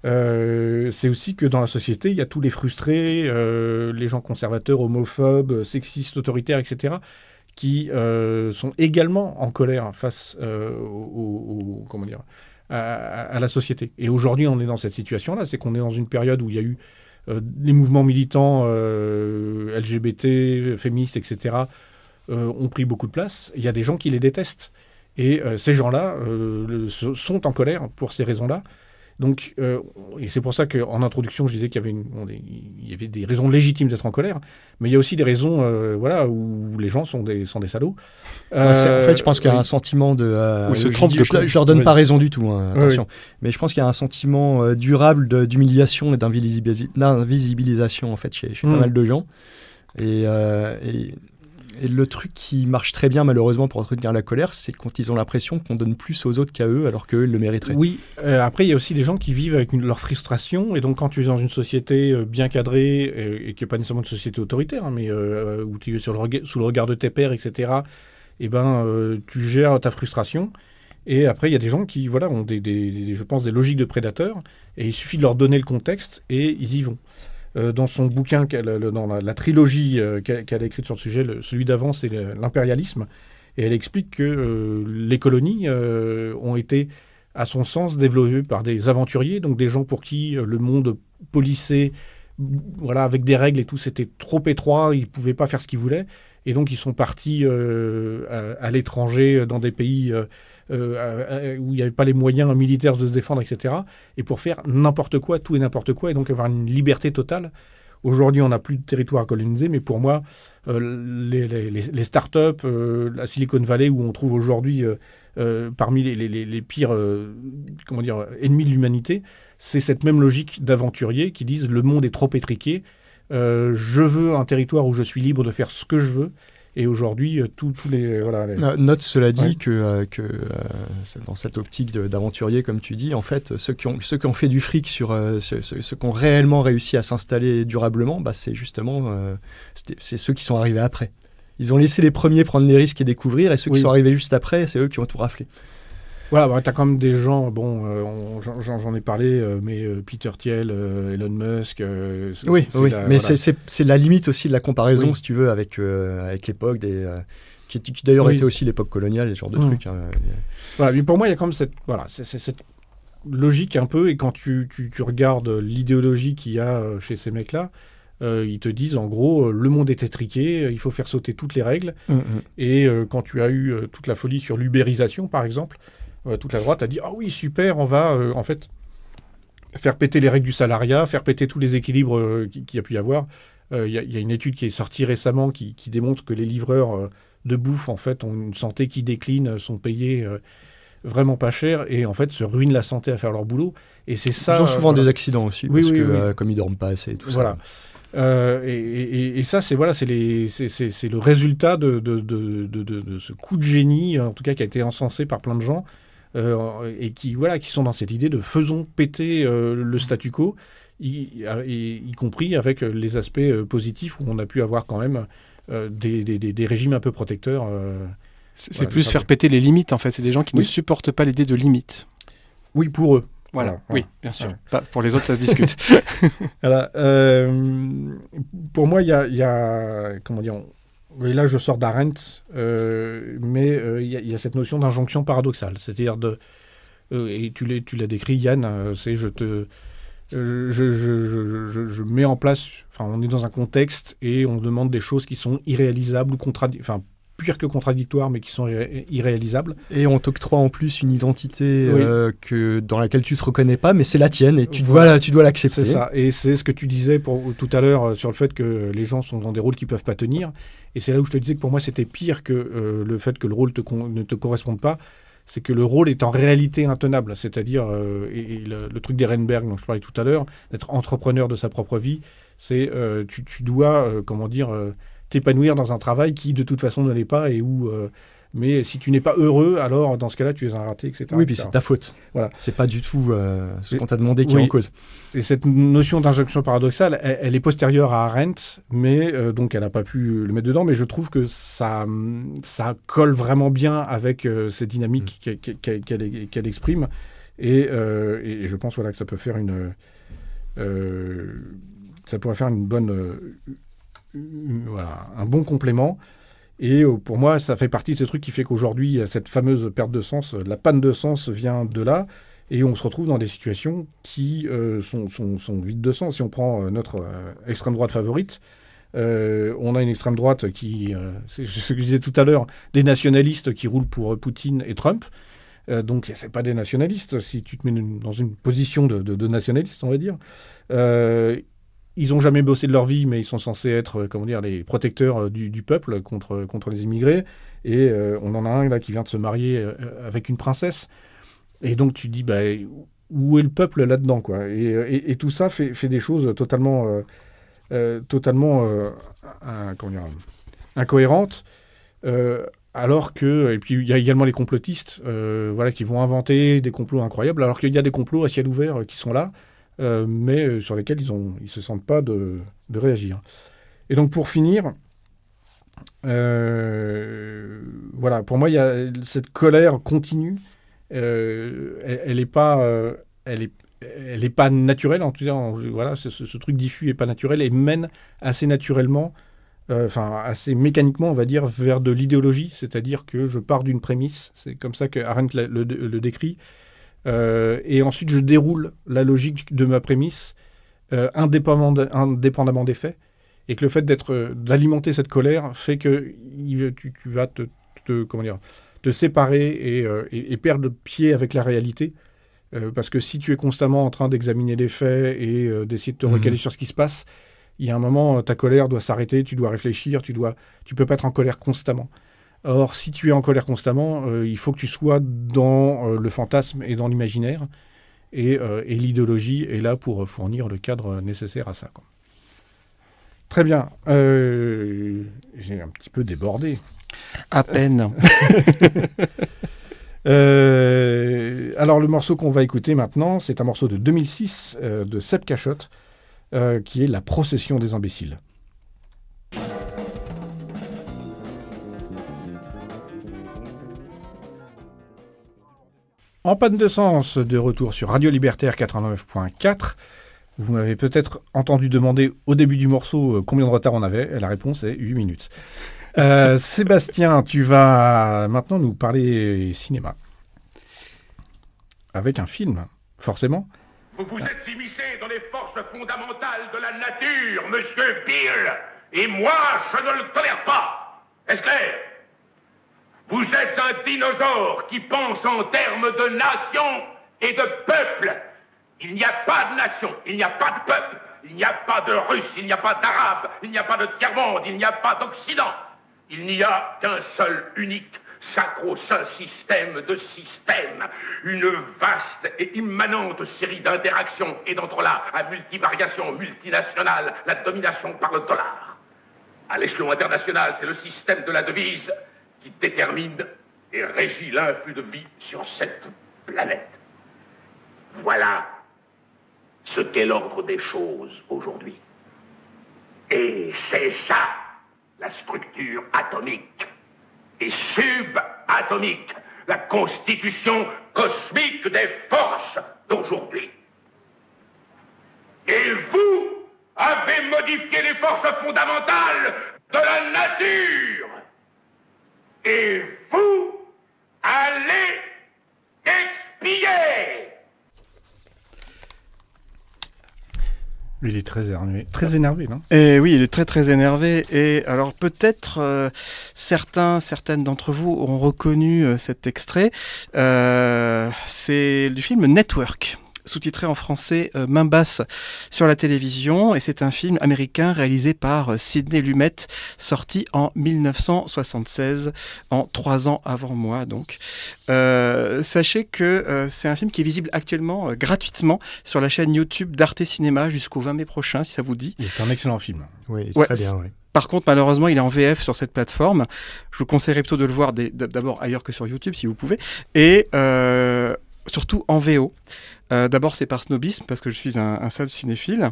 C'est aussi que dans la société, il y a tous les frustrés, les gens conservateurs, homophobes, sexistes, autoritaires, etc., qui sont également en colère face à la société. Et aujourd'hui, on est dans cette situation-là, c'est qu'on est dans une période où il y a eu les mouvements militants LGBT, féministes, etc., ont pris beaucoup de place. Il y a des gens qui les détestent. Et ces gens-là sont en colère pour ces raisons-là. Donc, et c'est pour ça qu'en introduction, je disais qu'il y avait des raisons légitimes d'être en colère, mais il y a aussi des raisons où les gens sont des salauds. En fait, je pense qu'il y a un sentiment de... je leur donne pas raison du tout, attention. Mais je pense qu'il y a un sentiment durable d'humiliation et d'invisibilisation en fait, chez pas mal de gens. Et le truc qui marche très bien, malheureusement, pour entretenir la colère, c'est quand ils ont l'impression qu'on donne plus aux autres qu'à eux, alors qu'eux, ils le mériteraient. Oui, après, il y a aussi des gens qui vivent avec leur frustration. Et donc, quand tu es dans une société bien cadrée, et qui n'est pas nécessairement une société autoritaire, mais où tu es sous le regard de tes pairs, etc., tu gères ta frustration. Et après, il y a des gens qui ont je pense, des logiques de prédateurs. Et il suffit de leur donner le contexte et ils y vont. Dans son bouquin, dans la trilogie qu'elle a écrite sur le sujet, celui d'avant, c'est l'impérialisme. Et elle explique que les colonies ont été, à son sens, développées par des aventuriers, donc des gens pour qui le monde polissé, avec des règles et tout, c'était trop étroit, ils ne pouvaient pas faire ce qu'ils voulaient. Et donc, ils sont partis à l'étranger, dans des pays où il n'y avait pas les moyens militaires de se défendre, etc. Et pour faire n'importe quoi, tout et n'importe quoi, et donc avoir une liberté totale. Aujourd'hui, on n'a plus de territoire à coloniser, mais pour moi, les startups, la Silicon Valley, où on trouve aujourd'hui parmi les pires ennemis de l'humanité, c'est cette même logique d'aventuriers qui disent « le monde est trop étriqué, je veux un territoire où je suis libre de faire ce que je veux ». Et aujourd'hui, tous les... Note cela dit que dans cette optique d'aventurier, comme tu dis, en fait, ceux qui ont fait du fric sur ceux qui ont réellement réussi à s'installer durablement, c'est justement c'est ceux qui sont arrivés après. Ils ont laissé les premiers prendre les risques et découvrir, et ceux qui sont arrivés juste après, c'est eux qui ont tout raflé. Voilà, tu as quand même des gens, j'en ai parlé, mais Peter Thiel, Elon Musk... c'est la limite aussi de la comparaison, si tu veux, avec l'époque, qui d'ailleurs était aussi l'époque coloniale, ce genre de trucs. Voilà, mais pour moi, il y a quand même cette logique un peu, et quand tu regardes l'idéologie qu'il y a chez ces mecs-là, ils te disent, en gros, le monde est étriqué, il faut faire sauter toutes les règles, et quand tu as eu toute la folie sur l'ubérisation, par exemple, toute la droite a dit « Ah oui, super, on va en fait faire péter les règles du salariat, faire péter tous les équilibres qu'il y a pu y avoir. » Il y a une étude qui est sortie récemment qui démontre que les livreurs de bouffe en fait ont une santé qui décline, sont payés vraiment pas cher et en fait se ruinent la santé à faire leur boulot. Et c'est ça. Ils ont souvent des accidents aussi, Oui, parce oui, que oui. comme ils dorment pas assez et tout Voilà. ça. Et ça, c'est le résultat de ce coup de génie, en tout cas qui a été encensé par plein de gens, et qui sont dans cette idée de faisons péter le statu quo, y compris avec les aspects positifs où on a pu avoir quand même des régimes un peu protecteurs. C'est plus faire péter les limites, en fait. C'est des gens qui ne supportent pas l'idée de limite. Oui, pour eux. Voilà. Oui, bien sûr. Pas pour les autres, ça se discute. Voilà. Pour moi, il y a comment dire, et là je sors d'Arendt, mais il y a cette notion d'injonction paradoxale, c'est-à-dire et tu l'as décrit, Yann, c'est je mets en place, enfin on est dans un contexte et on demande des choses qui sont irréalisables ou pire que contradictoires, mais qui sont irréalisables. Et on t'octroie en plus une identité dans laquelle tu te reconnais pas, mais c'est la tienne et tu dois l'accepter. C'est ça. Et c'est ce que tu disais tout à l'heure sur le fait que les gens sont dans des rôles qui peuvent pas tenir. Et c'est là où je te disais que pour moi c'était pire que le fait que le rôle ne te corresponde pas. C'est que le rôle est en réalité intenable. C'est-à-dire, le truc d'Ehrenberg dont je parlais tout à l'heure, d'être entrepreneur de sa propre vie, c'est tu dois, t'épanouir dans un travail qui de toute façon ne l'est pas et où mais si tu n'es pas heureux, alors dans ce cas-là tu es un raté, etc. Oui, puis c'est ta faute. Voilà. C'est pas du tout ce qu'on t'a demandé qui est en cause. Et cette notion d'injonction paradoxale, elle est postérieure à Arendt, mais donc elle n'a pas pu le mettre dedans, mais je trouve que ça colle vraiment bien avec ces dynamiques qu'elle exprime, et je pense que ça peut faire ça pourrait faire une bonne un bon complément. Et pour moi, ça fait partie de ces trucs qui fait qu'aujourd'hui, cette fameuse perte de sens, la panne de sens vient de là, et on se retrouve dans des situations qui sont vides de sens. Si on prend notre extrême droite favorite, on a une extrême droite qui, c'est ce que je disais tout à l'heure, des nationalistes qui roulent pour Poutine et Trump. Donc, c'est pas des nationalistes, si tu te mets dans une position de nationaliste, on va dire. Ils n'ont jamais bossé de leur vie, mais ils sont censés être, les protecteurs du peuple contre les immigrés. Et on en a un là qui vient de se marier avec une princesse. Et donc tu te dis, où est le peuple là-dedans, quoi. Et tout ça fait des choses totalement incohérentes. Alors que, et puis il y a également les complotistes qui vont inventer des complots incroyables, alors qu'il y a des complots à ciel ouvert qui sont là. Mais sur lesquels ils ne se sentent pas de réagir. Et donc pour finir, pour moi, il y a cette colère continue. Elle n'est pas naturelle, en tout cas. Ce truc diffus n'est pas naturel et mène assez naturellement, assez mécaniquement, on va dire, vers de l'idéologie. C'est-à-dire que je pars d'une prémisse. C'est comme ça que Arendt le décrit. Et ensuite, je déroule la logique de ma prémisse indépendamment des faits, et que le fait d'alimenter cette colère fait que tu vas te séparer et perdre pied avec la réalité, parce que si tu es constamment en train d'examiner les faits et d'essayer de te recaler sur ce qui se passe, il y a un moment, ta colère doit s'arrêter, tu dois réfléchir, tu peux pas être en colère constamment. Or, si tu es en colère constamment, il faut que tu sois dans le fantasme et dans l'imaginaire. Et l'idéologie est là pour fournir le cadre nécessaire à ça, quoi. Très bien. J'ai un petit peu débordé. À peine. Alors, le morceau qu'on va écouter maintenant, c'est un morceau de 2006 de Seb Cachotte, qui est La procession des imbéciles. En panne de sens, de retour sur Radio Libertaire 89.4. Vous m'avez peut-être entendu demander au début du morceau combien de retard on avait. La réponse est 8 minutes. Sébastien, tu vas maintenant nous parler cinéma. Avec un film, forcément. Vous vous êtes immiscé dans les forces fondamentales de la nature, monsieur Bill. Et moi, je ne le tolère pas. Est-ce clair ? Vous êtes un dinosaure qui pense en termes de nation et de peuple. Il n'y a pas de nation, il n'y a pas de peuple, il n'y a pas de Russe, il n'y a pas d'Arabe, il n'y a pas de tiers-monde, il n'y a pas d'Occident. Il n'y a qu'un seul unique sacro-saint système de systèmes, une vaste et immanente série d'interactions et d'entrelacs à multivariation multinationale, la domination par le dollar. À l'échelon international, c'est le système de la devise qui détermine et régit l'influx de vie sur cette planète. Voilà ce qu'est l'ordre des choses aujourd'hui. Et c'est ça, la structure atomique et subatomique, la constitution cosmique des forces d'aujourd'hui. Et vous avez modifié les forces fondamentales de la nature. Et vous allez expier. Lui, il est très énervé. Très énervé, non ? Et oui, il est très très énervé. Et alors peut-être certaines d'entre vous auront reconnu cet extrait. C'est du film Network, sous-titré en français Main basse sur la télévision, et c'est un film américain réalisé par Sidney Lumet, sorti en 1976, en 3 ans avant moi donc. Sachez que c'est un film qui est visible actuellement gratuitement sur la chaîne YouTube d'Arte Cinéma jusqu'au 20 mai prochain, si ça vous dit. C'est un excellent film. Oui, Ouais, très bien, oui. Par contre, malheureusement, il est en VF sur cette plateforme. Je vous conseillerais plutôt de le voir d'abord ailleurs que sur YouTube, si vous pouvez, et surtout en VO. D'abord, c'est par snobisme, parce que je suis un sale cinéphile,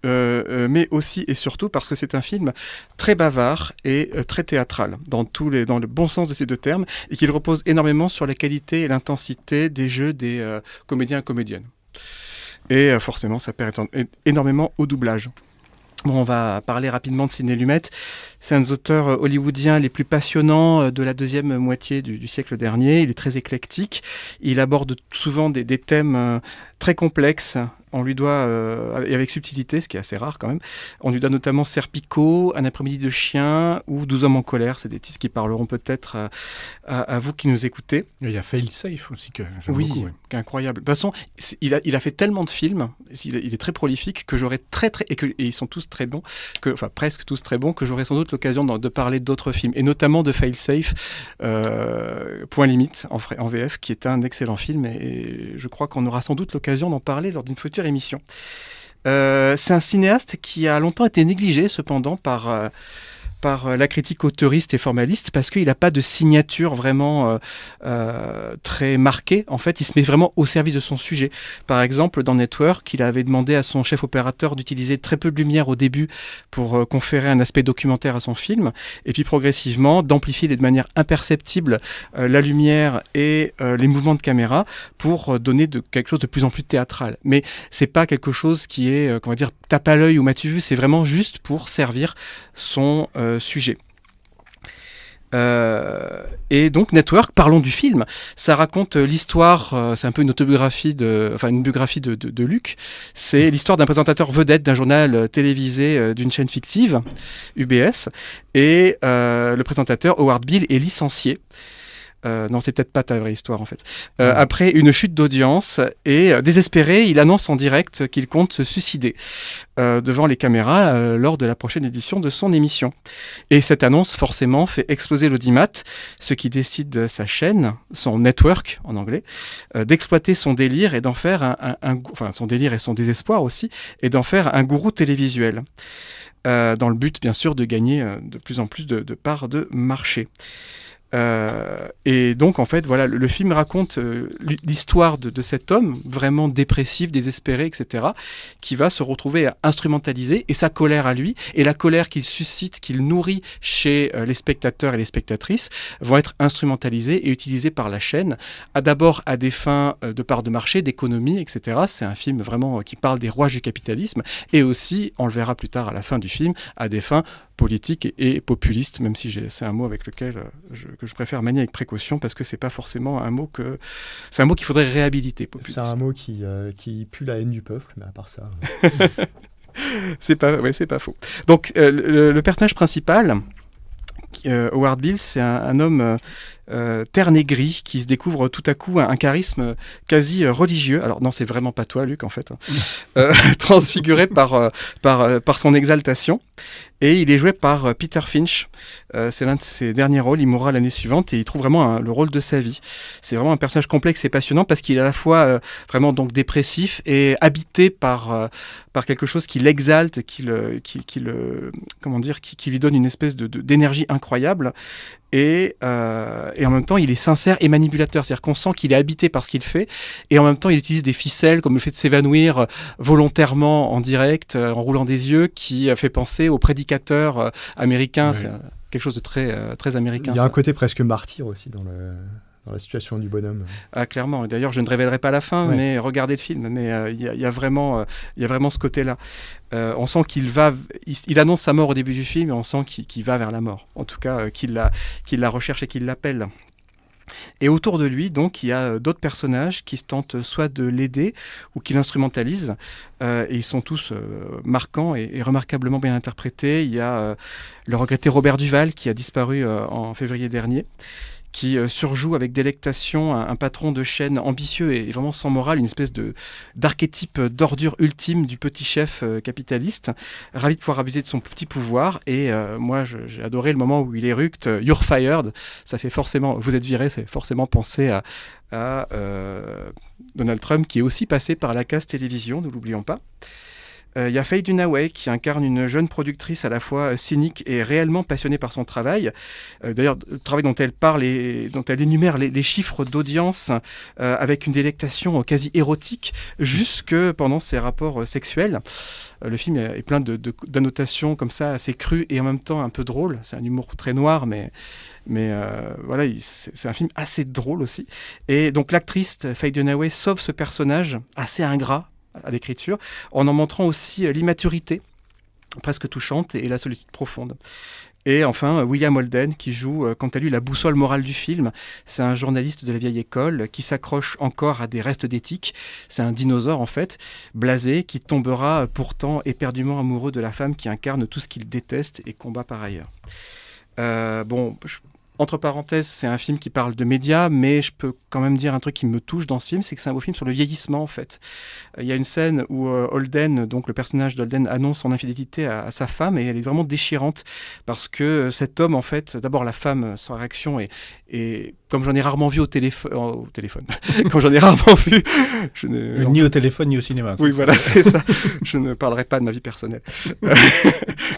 mais aussi et surtout parce que c'est un film très bavard et très théâtral, dans le bon sens de ces deux termes, et qu'il repose énormément sur la qualité et l'intensité des jeux des comédiens et comédiennes. Et forcément, ça perd énormément au doublage. Bon, on va parler rapidement de Sidney Lumet. C'est un des auteurs hollywoodiens les plus passionnants de la deuxième moitié du siècle dernier. Il est très éclectique. Il aborde souvent des thèmes très complexes. On lui doit, et avec subtilité, ce qui est assez rare quand même, on lui doit notamment Serpico, Un après-midi de chien ou 12 hommes en colère. C'est des titres qui parleront peut-être à vous qui nous écoutez. Il y a Fail Safe aussi, que j'aime Oui, beaucoup. Oui. qui est incroyable. De toute façon, il a fait tellement de films, il est très prolifique, que j'aurais et ils sont tous très bons, enfin presque tous très bons, que j'aurais sans doute l'occasion de parler d'autres films, et notamment de Fail Safe, Point Limite, en VF, qui est un excellent film, et je crois qu'on aura sans doute l'occasion d'en parler lors d'une future émission. C'est un cinéaste qui a longtemps été négligé, cependant, par la critique auteuriste et formaliste, parce qu'il n'a pas de signature vraiment très marquée. En fait, il se met vraiment au service de son sujet. Par exemple, dans Network, il avait demandé à son chef opérateur d'utiliser très peu de lumière au début pour conférer un aspect documentaire à son film, et puis progressivement d'amplifier de manière imperceptible la lumière et les mouvements de caméra pour donner quelque chose de plus en plus théâtral. Mais c'est pas quelque chose qui est, comment dire, tape à l'œil ou m'as-tu vu, c'est vraiment juste pour servir son sujet. Et donc Network, parlons du film. Ça raconte l'histoire, c'est un peu une autobiographie une biographie de Luc. C'est l'histoire d'un présentateur vedette d'un journal télévisé d'une chaîne fictive, UBS, et le présentateur Howard Beale est licencié. Non, c'est peut-être pas ta vraie histoire en fait. Après une chute d'audience, et désespéré, il annonce en direct qu'il compte se suicider devant les caméras lors de la prochaine édition de son émission. Et cette annonce forcément fait exploser l'audimat, ce qui décide sa chaîne, son network en anglais, d'exploiter son délire et d'en faire son délire et son désespoir aussi, et d'en faire un gourou télévisuel. Dans le but bien sûr de gagner de plus en plus de parts de marché. Et donc en fait voilà, le film raconte l'histoire de cet homme vraiment dépressif, désespéré, etc., qui va se retrouver instrumentalisé, et sa colère à lui et la colère qu'il suscite, qu'il nourrit chez les spectateurs et les spectatrices vont être instrumentalisées et utilisées par la chaîne d'abord à des fins de part de marché, d'économie, etc. C'est un film vraiment qui parle des rouages du capitalisme, et aussi, on le verra plus tard à la fin du film, à des fins politique et populiste, même si c'est un mot avec lequel que je préfère manier avec précaution, parce que c'est pas forcément un mot c'est un mot qu'il faudrait réhabiliter. Populisme. C'est un mot qui pue la haine du peuple, mais à part ça. c'est pas faux. Donc le personnage principal, Howard Beale, c'est un homme terne et gris, qui se découvre tout à coup un charisme quasi religieux. Alors non, c'est vraiment pas toi, Luc, en fait. Transfiguré par son exaltation. Et il est joué par Peter Finch. C'est l'un de ses derniers rôles. Il mourra l'année suivante et il trouve vraiment le rôle de sa vie. C'est vraiment un personnage complexe et passionnant parce qu'il est à la fois vraiment donc dépressif et habité par quelque chose qui l'exalte, qui lui donne une espèce d'énergie incroyable. Et en même temps, il est sincère et manipulateur. C'est-à-dire qu'on sent qu'il est habité par ce qu'il fait. Et en même temps, il utilise des ficelles comme le fait de s'évanouir volontairement en direct, en roulant des yeux, qui fait penser aux prédicateurs américains. Ouais. C'est quelque chose de très, très américain. Il y a un côté presque martyr aussi dans la situation du bonhomme. Ah, clairement. D'ailleurs, je ne révélerai pas la fin, mais regardez le film. Mais il y a vraiment ce côté-là. On sent il annonce sa mort au début du film, et on sent qu'il va vers la mort. En tout cas, qu'il la recherche et qu'il l'appelle. Et autour de lui, donc, il y a d'autres personnages qui tentent soit de l'aider ou qui l'instrumentalisent. Et ils sont tous marquants et remarquablement bien interprétés. Il y a le regretté Robert Duval qui a disparu en février dernier, qui surjoue avec délectation un patron de chaîne ambitieux et vraiment sans morale, une espèce d'archétype d'ordure ultime du petit chef capitaliste, ravi de pouvoir abuser de son petit pouvoir. Et moi, j'ai adoré le moment où il éructe « You're fired ». Ça fait forcément, vous êtes viré, ça fait forcément penser à Donald Trump, qui est aussi passé par la case télévision, ne l'oublions pas. Il y a Faye Dunaway qui incarne une jeune productrice à la fois cynique et réellement passionnée par son travail. D'ailleurs, le travail dont elle parle et dont elle énumère les chiffres d'audience avec une délectation quasi érotique jusque pendant ses rapports sexuels. Le film est plein d'annotations comme ça, assez crues et en même temps un peu drôles. C'est un humour très noir, mais voilà, c'est un film assez drôle aussi. Et donc l'actrice Faye Dunaway sauve ce personnage assez ingrat à l'écriture, en montrant aussi l'immaturité presque touchante et la solitude profonde. Et enfin, William Holden, qui joue, quant à lui, la boussole morale du film. C'est un journaliste de la vieille école qui s'accroche encore à des restes d'éthique. C'est un dinosaure, en fait, blasé, qui tombera pourtant éperdument amoureux de la femme qui incarne tout ce qu'il déteste et combat par ailleurs. Entre parenthèses, c'est un film qui parle de médias, mais je peux quand même dire un truc qui me touche dans ce film, c'est que c'est un beau film sur le vieillissement, en fait. Il y a une scène où Holden, donc le personnage d'Holden, annonce son infidélité à sa femme, et elle est vraiment déchirante, parce que cet homme, en fait, d'abord la femme, sa réaction, et comme j'en ai rarement vu au téléphone, comme j'en ai rarement vu... ni au téléphone, ni au cinéma. Oui, voilà, c'est ça. Je ne parlerai pas de ma vie personnelle.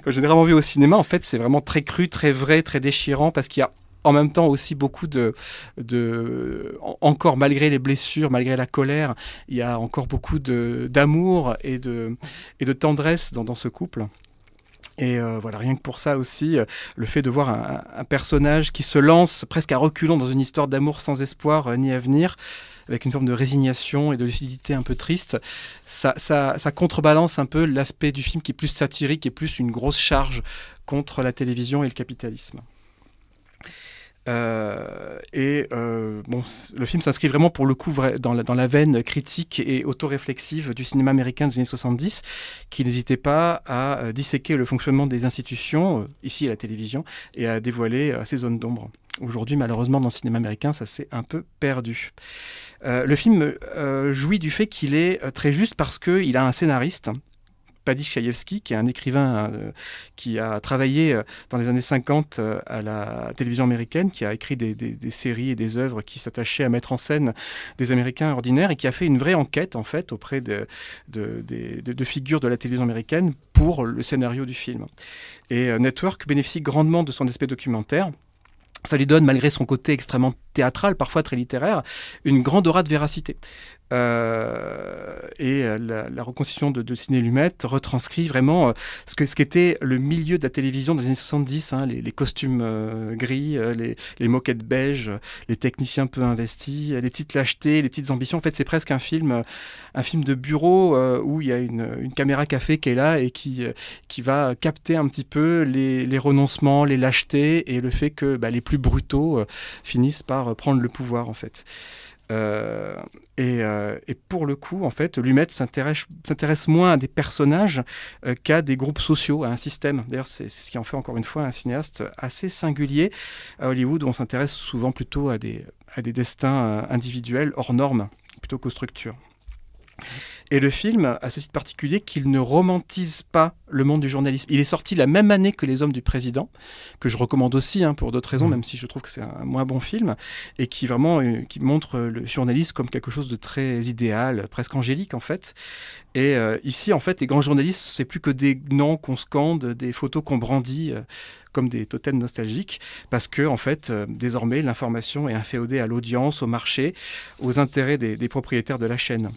Comme j'en ai rarement vu au cinéma, en fait, c'est vraiment très cru, très vrai, très déchirant, parce qu'il y a en même temps aussi beaucoup encore malgré les blessures, malgré la colère, il y a encore beaucoup d'amour et de tendresse dans ce couple. Et voilà, rien que pour ça aussi, le fait de voir un personnage qui se lance presque à reculons dans une histoire d'amour sans espoir ni avenir, avec une forme de résignation et de lucidité un peu triste, ça contrebalance un peu l'aspect du film qui est plus satirique et plus une grosse charge contre la télévision et le capitalisme. Le film s'inscrit vraiment pour le coup dans la veine critique et autoréflexive du cinéma américain des années 70, qui n'hésitait pas à disséquer le fonctionnement des institutions, ici à la télévision, et à dévoiler ses zones d'ombre. Aujourd'hui, malheureusement, dans le cinéma américain, ça s'est un peu perdu. Le film jouit du fait qu'il est très juste parce qu'il a un scénariste, Paddy Chayefsky, qui est un écrivain qui a travaillé dans les années 50 à la télévision américaine, qui a écrit des séries et des œuvres qui s'attachaient à mettre en scène des Américains ordinaires et qui a fait une vraie enquête en fait auprès de figures de la télévision américaine pour le scénario du film. Et Network bénéficie grandement de son aspect documentaire. Ça lui donne, malgré son côté extrêmement théâtral, parfois très littéraire, une grande aura de véracité. La reconstitution de Sidney Lumet retranscrit vraiment ce qu'était le milieu de la télévision des années 70, hein, les costumes gris, les moquettes beiges, les techniciens peu investis, les petites lâchetés, les petites ambitions. En fait, c'est presque un film de bureau où il y a une caméra café qui est là et qui va capter un petit peu les renoncements, les lâchetés et le fait que les plus brutaux finissent par prendre le pouvoir, en fait. Et pour le coup, en fait, Lumet s'intéresse moins à des personnages qu'à des groupes sociaux, à un système. D'ailleurs, c'est ce qui en fait encore une fois un cinéaste assez singulier à Hollywood, où on s'intéresse souvent plutôt à des destins individuels hors normes, plutôt qu'aux structures. Et le film a ce titre particulier qu'il ne romantise pas le monde du journalisme. Il est sorti la même année que Les Hommes du Président, que je recommande aussi pour d'autres raisons, même si je trouve que c'est un moins bon film, et qui vraiment qui montre le journalisme comme quelque chose de très idéal, presque angélique en fait. Et ici, en fait, les grands journalistes, c'est plus que des noms qu'on scande, des photos qu'on brandit comme des totems nostalgiques, parce que en fait, désormais, l'information est inféodée à l'audience, au marché, aux intérêts des propriétaires de la chaîne.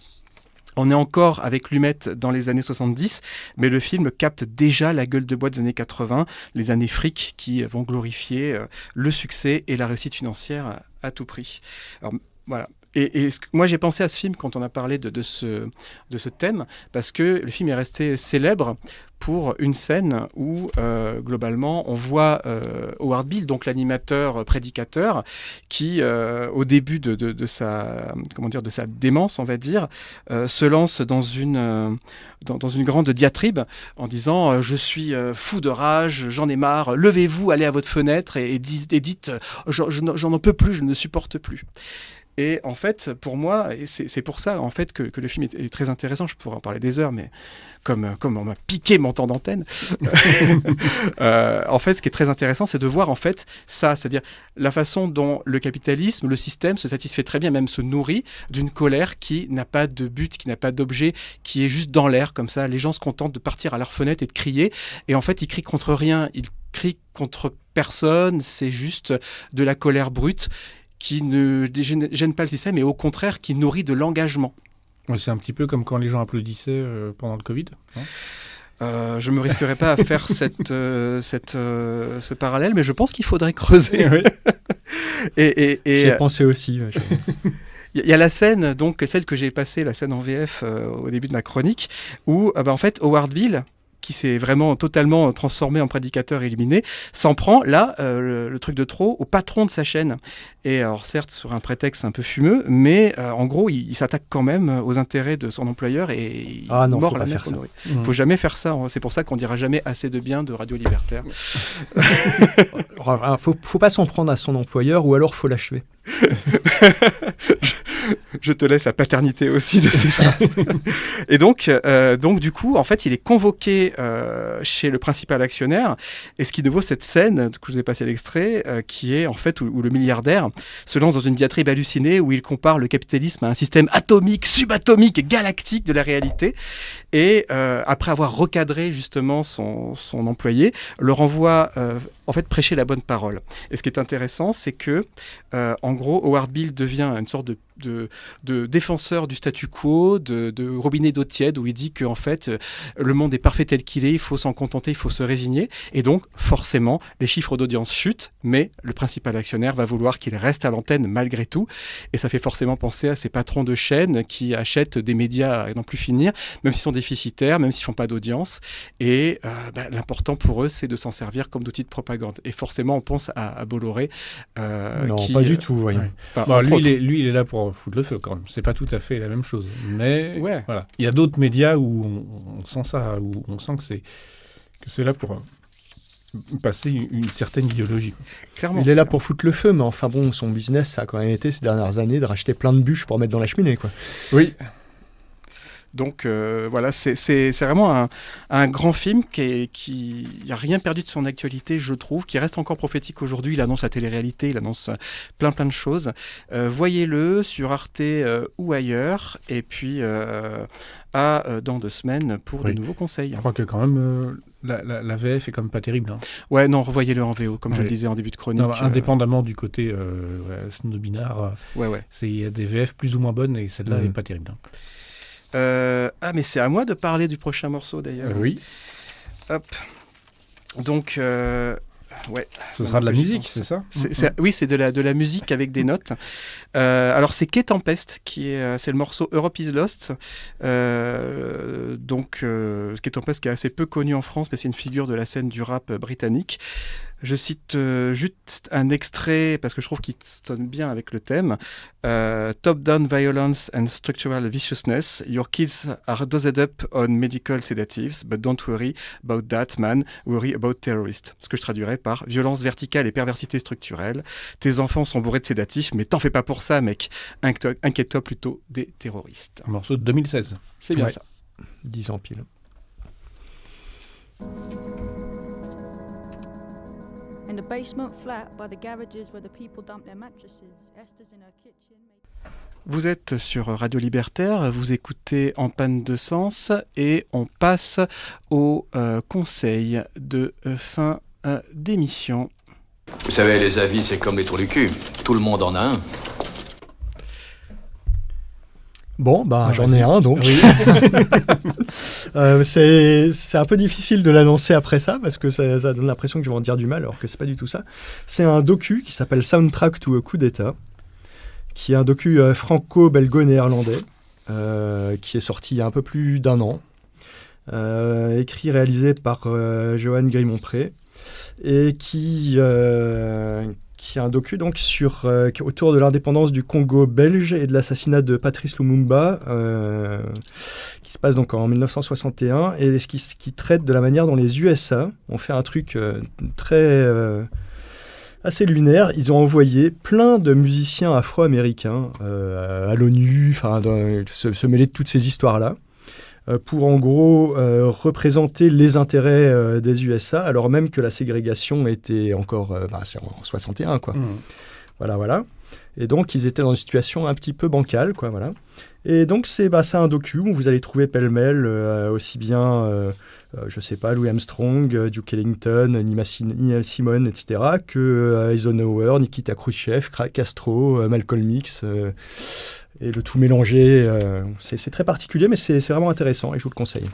On est encore avec Lumet dans les années 70, mais le film capte déjà la gueule de bois des années 80, les années fric qui vont glorifier le succès et la réussite financière à tout prix. Alors, voilà. Et moi, j'ai pensé à ce film quand on a parlé de ce thème, parce que le film est resté célèbre pour une scène où, globalement, on voit Howard Beale, donc l'animateur prédicateur, qui, au début de sa démence, on va dire, se lance dans une grande diatribe en disant je suis fou de rage, j'en ai marre, levez-vous, allez à votre fenêtre et dites j'en en peux plus, je ne supporte plus. Et en fait, pour moi, et c'est pour ça en fait que le film est très intéressant. Je pourrais en parler des heures, mais comme on m'a piqué mon temps d'antenne, en fait, ce qui est très intéressant, c'est de voir en fait ça, c'est-à-dire la façon dont le capitalisme, le système se satisfait très bien, même se nourrit d'une colère qui n'a pas de but, qui n'a pas d'objet, qui est juste dans l'air comme ça. Les gens se contentent de partir à leur fenêtre et de crier, et en fait, ils crient contre rien, ils crient contre personne. C'est juste de la colère brute qui ne gêne pas le système et au contraire qui nourrit de l'engagement. Ouais, c'est un petit peu comme quand les gens applaudissaient pendant le Covid, non ? Je ne me risquerai pas à faire ce parallèle, mais je pense qu'il faudrait creuser. Oui. J'y ai pensé aussi. Il y a la scène, donc celle que j'ai passée, la scène en VF au début de ma chronique, où en fait Howard Beale, qui s'est vraiment totalement transformé en prédicateur éliminé, s'en prend, là, le truc de trop, au patron de sa chaîne. Et alors, certes, sur un prétexte un peu fumeux, mais en gros, il s'attaque quand même aux intérêts de son employeur et il mord la mère honorée. Il ne faut jamais faire ça. C'est pour ça qu'on ne dira jamais assez de bien de Radio Libertaire. Faut pas s'en prendre à son employeur ou alors faut l'achever. Je te laisse la paternité aussi de ces phrases. Et donc, du coup, en fait, il est convoqué chez le principal actionnaire. Et ce qui vaut cette scène, que je vous ai passé l'extrait, qui est en fait où le milliardaire se lance dans une diatribe hallucinée où il compare le capitalisme à un système atomique, subatomique, galactique de la réalité. Et après avoir recadré justement son employé, le renvoie en fait prêcher la bonne parole. Et ce qui est intéressant, c'est que en gros, Howard Beale devient une sorte de défenseur du statu quo, de robinet d'eau tiède, où il dit que en fait, le monde est parfait tel qu'il est, il faut s'en contenter, il faut se résigner. Et donc, forcément, les chiffres d'audience chutent, mais le principal actionnaire va vouloir qu'il reste à l'antenne malgré tout. Et ça fait forcément penser à ces patrons de chaînes qui achètent des médias à n'en plus finir, même s'ils sont déficitaires, même s'ils ne font pas d'audience. Et l'important pour eux, c'est de s'en servir comme d'outil de propagande. Et forcément, on pense à Bolloré. Non, pas du tout, voyons. Ouais. Enfin, lui, il est là pour foutre le feu quand même. C'est pas tout à fait la même chose. Mais voilà. Il y a d'autres médias où on sent ça, où on sent que c'est là pour passer une certaine idéologie. Clairement. Il est là pour foutre le feu, mais enfin bon, son business, ça a quand même été ces dernières années de racheter plein de bûches pour mettre dans la cheminée, quoi. Oui. Donc voilà, c'est vraiment un grand film qui n'a rien perdu de son actualité, je trouve, qui reste encore prophétique aujourd'hui. Il annonce la télé-réalité, il annonce plein de choses. Voyez-le sur Arte ou ailleurs, et puis dans 2 semaines pour de nouveaux conseils. Je crois que quand même la VF est quand même pas terrible. Hein. Ouais, non, revoyez-le en VO, comme je le disais en début de chronique. Non, indépendamment du côté snobinard, il y a des VF plus ou moins bonnes, et celle-là est pas terrible. Hein. Mais c'est à moi de parler du prochain morceau d'ailleurs. Oui. Hop. Donc, ce sera de la musique, c'est ça ? Oui, c'est de la musique avec des notes. Alors, c'est Quai Tempest, c'est le morceau Europe is Lost. Quai Tempest qui est assez peu connu en France, mais c'est une figure de la scène du rap britannique. Je cite juste un extrait parce que je trouve qu'il sonne bien avec le thème. Top-down violence and structural viciousness. Your kids are dosed up on medical sedatives, but don't worry about that, man. Worry about terrorists. Ce que je traduirais par violence verticale et perversité structurelle. Tes enfants sont bourrés de sédatifs, mais t'en fais pas pour ça, mec. Inquiète-toi plutôt des terroristes. Un morceau de 2016. C'est bien Ouais. ça. 10 ans pile. In the basement flat by the garages where the people dump their mattresses, Esther's in her kitchen. Vous êtes sur Radio Libertaire, vous écoutez En panne de sens et on passe au conseil de fin d'émission. Vous savez, les avis, c'est comme les trous du cul. Tout le monde en a un. Bon, bah, Ah, j'en vas-y. ai un donc. Oui. C'est un peu difficile de l'annoncer après ça parce que ça donne l'impression que je vais en dire du mal alors que c'est pas du tout ça. C'est un docu qui s'appelle Soundtrack to a Coup d'État, qui est un docu franco-belgo-néerlandais qui est sorti il y a un peu plus d'1 an, écrit, réalisé par Johan Grimont-Pré et qui est un docu donc autour de l'indépendance du Congo belge et de l'assassinat de Patrice Lumumba, qui se passe donc en 1961 et qui traite de la manière dont les USA ont fait un truc assez lunaire. Ils ont envoyé plein de musiciens afro-américains à l'ONU, se mêler de toutes ces histoires-là, pour en gros représenter les intérêts des USA, alors même que la ségrégation était encore c'est en 61, quoi. Voilà. Et donc, ils étaient dans une situation un petit peu bancale, quoi, voilà. Et donc, c'est un docu où vous allez trouver pêle-mêle aussi bien, je sais pas, Louis Armstrong, Duke Ellington, Nina Simone, etc., que Eisenhower, Nikita Khrouchtchev, Castro, Malcolm X, et le tout mélangé. C'est très particulier, mais c'est vraiment intéressant et je vous le conseille.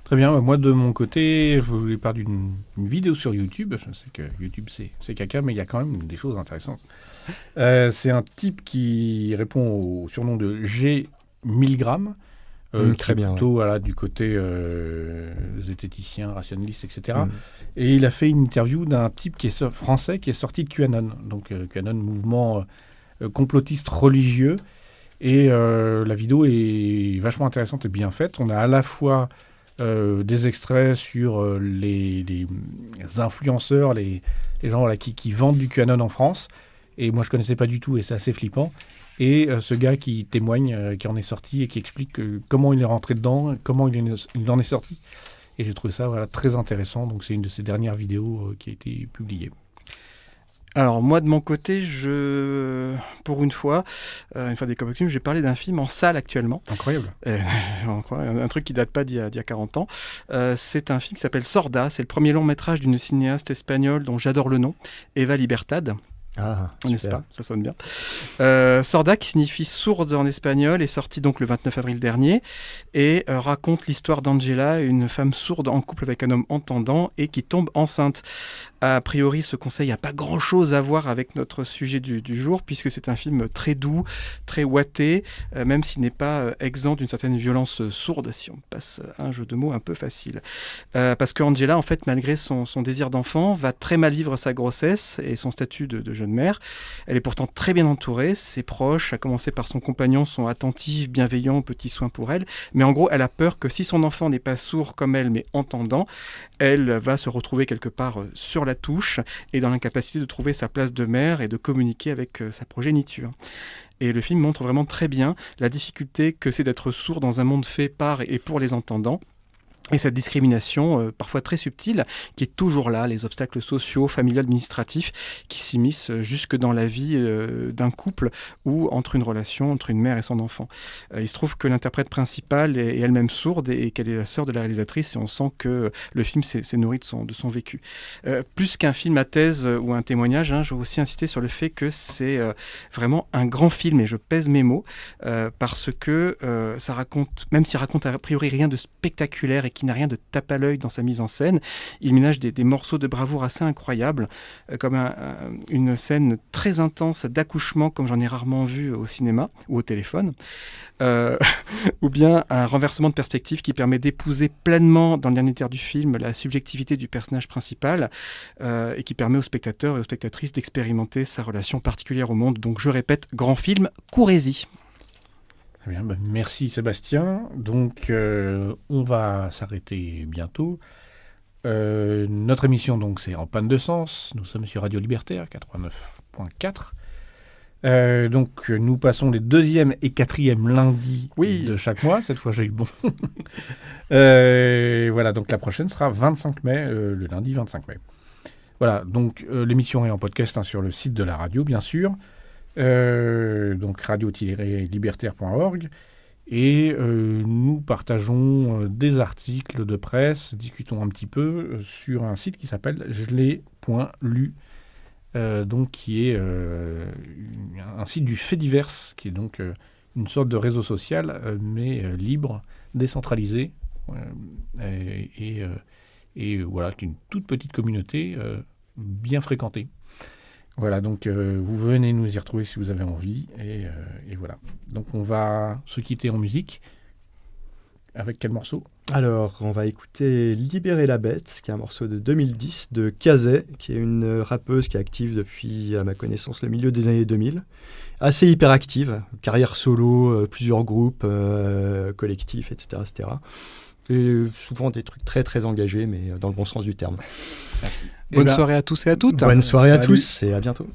Très bien, moi de mon côté, je voulais parler d'une vidéo sur YouTube. Je sais que YouTube c'est caca, mais il y a quand même des choses intéressantes. C'est un type qui répond au surnom de G. Milgram, très bien, plutôt voilà, du côté zététicien, rationaliste, etc. Et il a fait une interview d'un type qui est français qui est sorti de QAnon, donc QAnon, mouvement complotiste religieux. Et la vidéo est vachement intéressante et bien faite. On a à la fois des extraits sur les influenceurs, les gens voilà, qui vendent du QAnon en France. Et moi, je ne connaissais pas du tout et c'est assez flippant. Et ce gars qui témoigne, qui en est sorti et qui explique comment il est rentré dedans, comment il en est sorti. Et j'ai trouvé ça très intéressant. Donc, c'est une de ces dernières vidéos qui a été publiée. Alors moi de mon côté, pour une fois des Comic-Con, je vais parler d'un film en salle actuellement. Incroyable. Un truc qui date pas d'il y a 40 ans. C'est un film qui s'appelle Sorda. C'est le premier long métrage d'une cinéaste espagnole dont j'adore le nom, Eva Libertad. Ah, N'est-ce pas ? Ça sonne bien. Sorda, qui signifie sourde en espagnol, est sorti donc le 29 avril dernier et raconte l'histoire d'Angela, une femme sourde en couple avec un homme entendant et qui tombe enceinte. A priori, ce conseil n'a pas grand-chose à voir avec notre sujet du jour, puisque c'est un film très doux, très ouaté, même s'il n'est pas exempt d'une certaine violence sourde, si on passe un jeu de mots un peu facile. Parce que Angela, en fait, malgré son désir d'enfant, va très mal vivre sa grossesse et son statut de jeune mère. Elle est pourtant très bien entourée, ses proches, à commencer par son compagnon, sont attentifs, bienveillants, petits soins pour elle, mais en gros, elle a peur que si son enfant n'est pas sourd comme elle, mais entendant, elle va se retrouver quelque part sur la touche et dans l'incapacité de trouver sa place de mère et de communiquer avec sa progéniture. Et le film montre vraiment très bien la difficulté que c'est d'être sourd dans un monde fait par et pour les entendants. Et cette discrimination, parfois très subtile, qui est toujours là, les obstacles sociaux, familiaux, administratifs, qui s'immiscent jusque dans la vie d'un couple ou entre une relation entre une mère et son enfant. Il se trouve que l'interprète principale est elle-même sourde et qu'elle est la sœur de la réalisatrice, et on sent que le film s'est nourri de son vécu. Plus qu'un film à thèse ou un témoignage, je veux aussi insister sur le fait que c'est vraiment un grand film, et je pèse mes mots, parce que ça raconte, même s'il raconte a priori rien de spectaculaire et qui n'a rien de tape à l'œil dans sa mise en scène. Il ménage des morceaux de bravoure assez incroyables, comme une scène très intense d'accouchement, comme j'en ai rarement vu au cinéma ou au téléphone. Ou bien un renversement de perspective qui permet d'épouser pleinement dans le dernier tiers du film la subjectivité du personnage principal et qui permet aux spectateurs et aux spectatrices d'expérimenter sa relation particulière au monde. Donc je répète, grand film, courez-y. Très bien, merci Sébastien. Donc on va s'arrêter bientôt. Notre émission donc c'est En panne de sens. Nous sommes sur Radio Libertaire 89.4. Donc nous passons les 2e et 4e lundis de chaque mois. Cette fois j'ai eu bon. Voilà, donc la prochaine sera 25 mai, le lundi 25 mai. Voilà, donc l'émission est en podcast sur le site de la radio, bien sûr. Donc radio-libertaire.org. Et nous partageons des articles de presse, discutons un petit peu sur un site qui s'appelle gelé.lu. Donc qui est un site du fait divers, qui est donc une sorte de réseau social, mais libre, décentralisé, et voilà, qui est une toute petite communauté bien fréquentée. Voilà, donc vous venez nous y retrouver si vous avez envie, et voilà. Donc on va se quitter en musique. Avec quel morceau ? Alors, on va écouter Libérer la bête, qui est un morceau de 2010 de Kazé, qui est une rappeuse qui est active depuis, à ma connaissance, le milieu des années 2000. Assez hyperactive, carrière solo, plusieurs groupes, collectifs, etc., etc. Et souvent des trucs très très engagés, mais dans le bon sens du terme. Bonne soirée à tous et à toutes. Bonne soirée à tous et à bientôt.